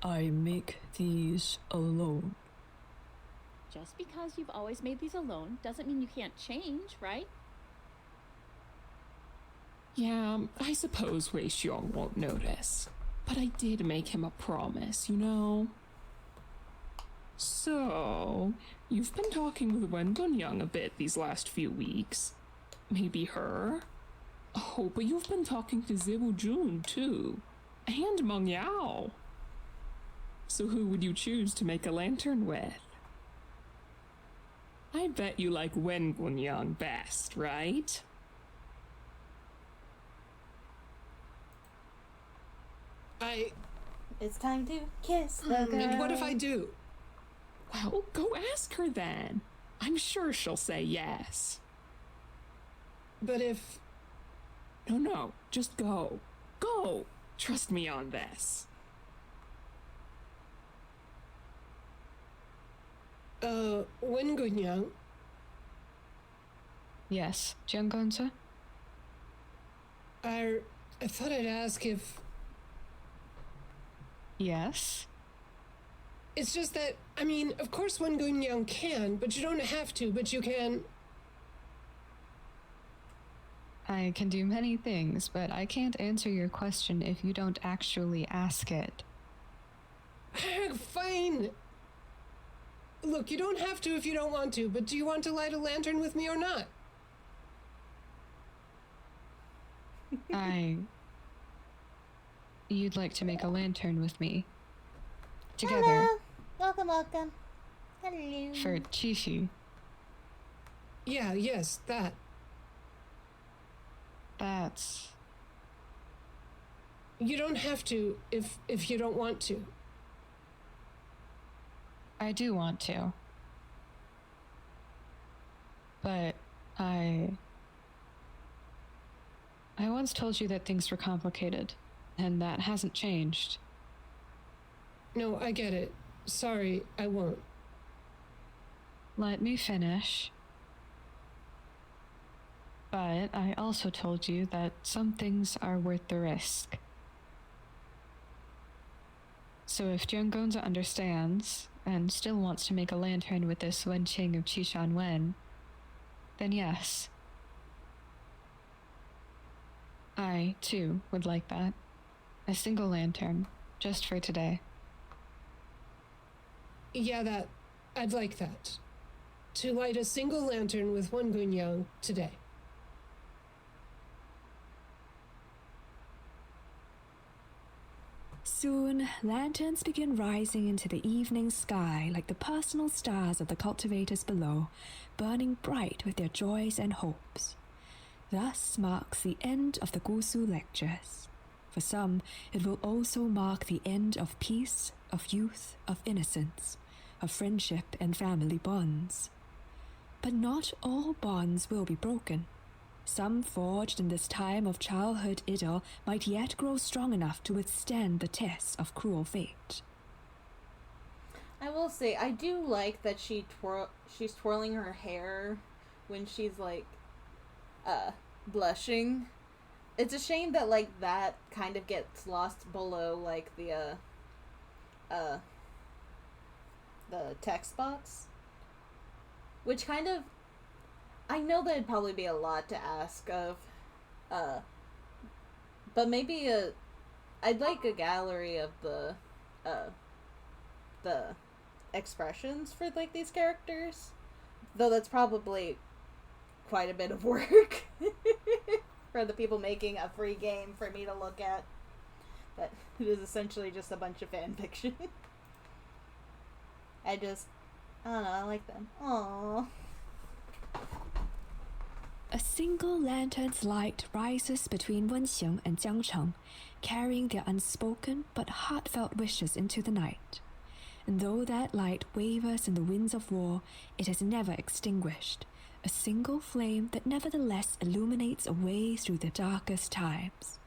S9: I make these alone.
S4: Just because you've always made these alone doesn't mean you can't change, right?
S5: Yeah, I suppose Wei Xiong won't notice. But I did make him a promise, you know? So, you've been talking with Wen Gunyang a bit these last few weeks. Maybe her? Oh, but you've been talking to Ziwu Jun, too. And Meng Yao. So who would you choose to make a lantern with? I bet you like Wen Gunyang best, right?
S1: It's time to kiss the girl.
S3: And what if I do?
S5: Well, go ask her then. I'm sure she'll say yes.
S3: But if...
S5: No, just go. Go! Trust me on this.
S3: Wengunyang,
S8: Yes, Jiangonza?
S3: I thought I'd ask if...
S8: Yes?
S3: It's just that, I mean, of course Wengunyang can, but you don't have to, but you can...
S8: I can do many things, but I can't answer your question if you don't actually ask it.
S3: Fine! Look, you don't have to if you don't want to, but do you want to light a lantern with me or not?
S8: You'd like to make a lantern with me? Together.
S1: Hello. Welcome. Hello.
S8: For Chishi.
S3: Yeah, yes, that.
S8: That's...
S3: You don't have to if you don't want to.
S8: I do want to. But I once told you that things were complicated, and that hasn't changed.
S3: No, I get it. Sorry, I won't.
S8: Let me finish. But I also told you that some things are worth the risk. So if Jiangonza understands, and still wants to make a lantern with this Wenqing of Qishan Wen, then yes. I, too, would like that. A single lantern, just for today.
S3: Yeah, I'd like that. To light a single lantern with Wengunyang today.
S2: Soon, lanterns begin rising into the evening sky like the personal stars of the cultivators below, burning bright with their joys and hopes. Thus marks the end of the Gusu lectures. For some, it will also mark the end of peace, of youth, of innocence, of friendship and family bonds. But not all bonds will be broken. Some forged in this time of childhood idyll might yet grow strong enough to withstand the tests of cruel fate.
S1: I will say, I do like that she's twirling her hair when she's, like, blushing. It's a shame that, like, that kind of gets lost below, like, the text box. Which kind of... I know that it'd probably be a lot to ask of, but maybe I'd like a gallery of the expressions for, like, these characters. Though that's probably quite a bit of work for the people making a free game for me to look at. But it is essentially just a bunch of fan fiction. I don't know, I like them. Aww.
S2: A single lantern's light rises between Wenxing and Jiangcheng, carrying their unspoken but heartfelt wishes into the night. And though that light wavers in the winds of war, it is never extinguished, a single flame that nevertheless illuminates a way through the darkest times.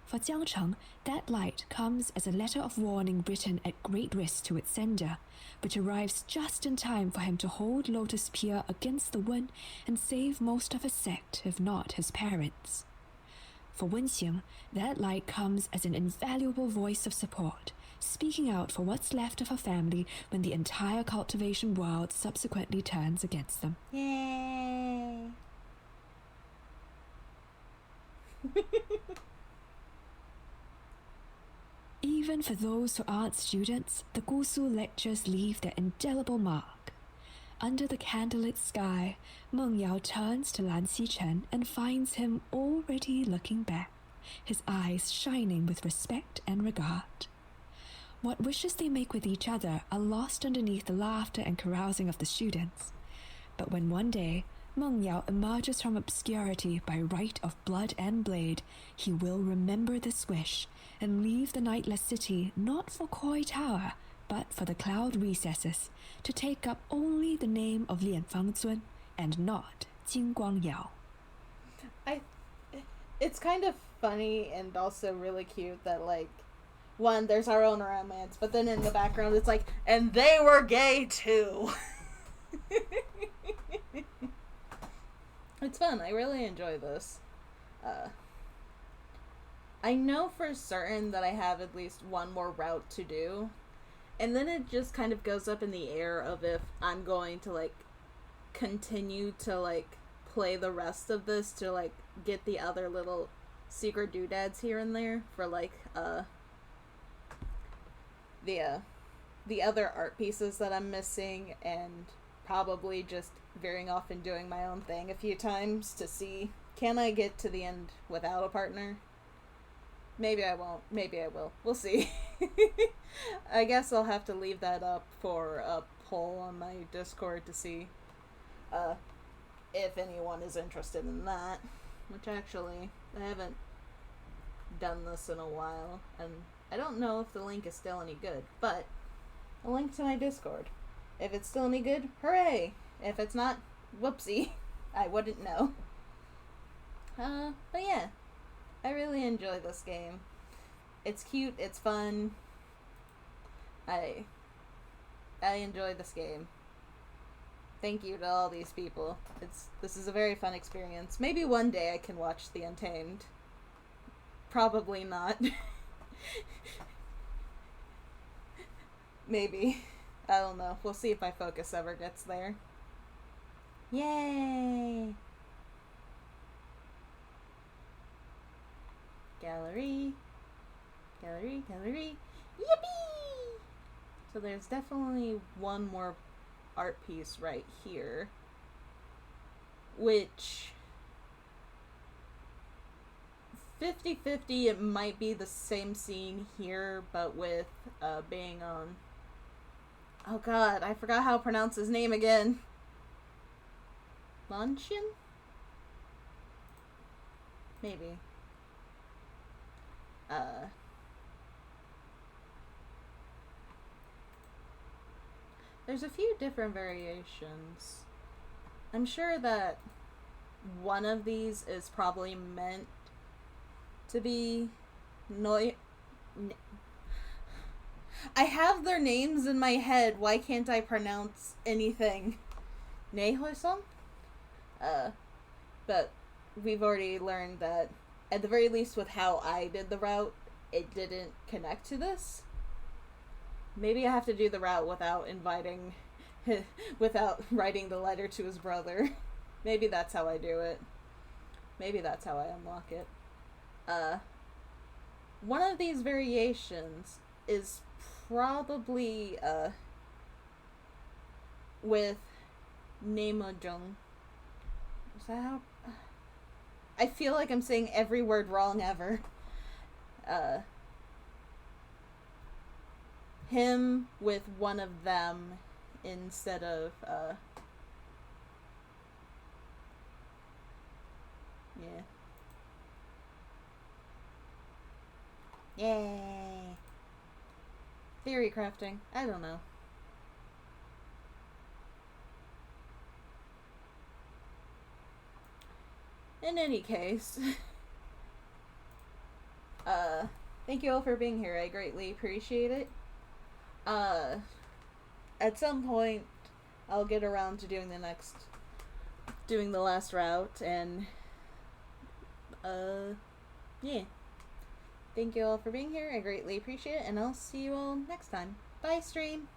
S2: For Jiangcheng, that light comes as a letter of warning written at great risk to its sender, which arrives just in time for him to hold Lotus Pier against the Wen and save most of his sect, if not his parents. For Wenxing, that light comes as an invaluable voice of support, speaking out for what's left of her family when the entire cultivation world subsequently turns against them.
S1: Yay!
S2: Even for those who aren't students, the Gusu lectures leave their indelible mark. Under the candlelit sky, Meng Yao turns to Lan Xichen and finds him already looking back, his eyes shining with respect and regard. What wishes they make with each other are lost underneath the laughter and carousing of the students. But when one day, Meng Yao emerges from obscurity by right of blood and blade, he will remember this wish and leave the nightless city not for Koi Tower, but for the cloud recesses, to take up only the name of Lian Fangzun and not Jing Guang Yao.
S1: It's kind of funny and also really cute that, like, one, there's our own romance, but then in the background it's like, and they were gay too. It's fun. I really enjoy this. I know for certain that I have at least one more route to do, and then it just kind of goes up in the air of if I'm going to, like, continue to, like, play the rest of this to, like, get the other little secret doodads here and there for, like, the other art pieces that I'm missing, and probably just veering off and doing my own thing a few times to see, can I get to the end without a partner? Maybe I won't. Maybe I will. We'll see. I guess I'll have to leave that up for a poll on my Discord to see if anyone is interested in that. Which actually, I haven't done this in a while, and I don't know if the link is still any good, but a link to my Discord. If it's still any good, hooray! If it's not, whoopsie. I wouldn't know. But yeah. I really enjoy this game. It's cute, it's fun. I enjoy this game. Thank you to all these people. This is a very fun experience. Maybe one day I can watch the Untamed. Probably not. Maybe. I don't know. We'll see if my focus ever gets there. Yay! Gallery. Gallery, gallery. Yippee! So there's definitely one more art piece right here. Which 50-50, it might be the same scene here, but with being on... Oh god, I forgot how to pronounce his name again. Lanshin? Maybe. There's a few different variations. I'm sure that one of these is probably meant to be I have their names in my head. Why can't I pronounce anything? Neihoisong? But we've already learned that, at the very least with how I did the route, it didn't connect to this. Maybe I have to do the route without without writing the letter to his brother. Maybe that's how I do it. Maybe that's how I unlock it. One of these variations is probably, with Nemojong. Is that how... I feel like I'm saying every word wrong ever. Him with one of them instead of, yeah. Yay! Theory crafting. I don't know. In any case, thank you all for being here. I greatly appreciate it. At some point, I'll get around to doing the last route, and, yeah. Thank you all for being here. I greatly appreciate it, and I'll see you all next time. Bye, stream!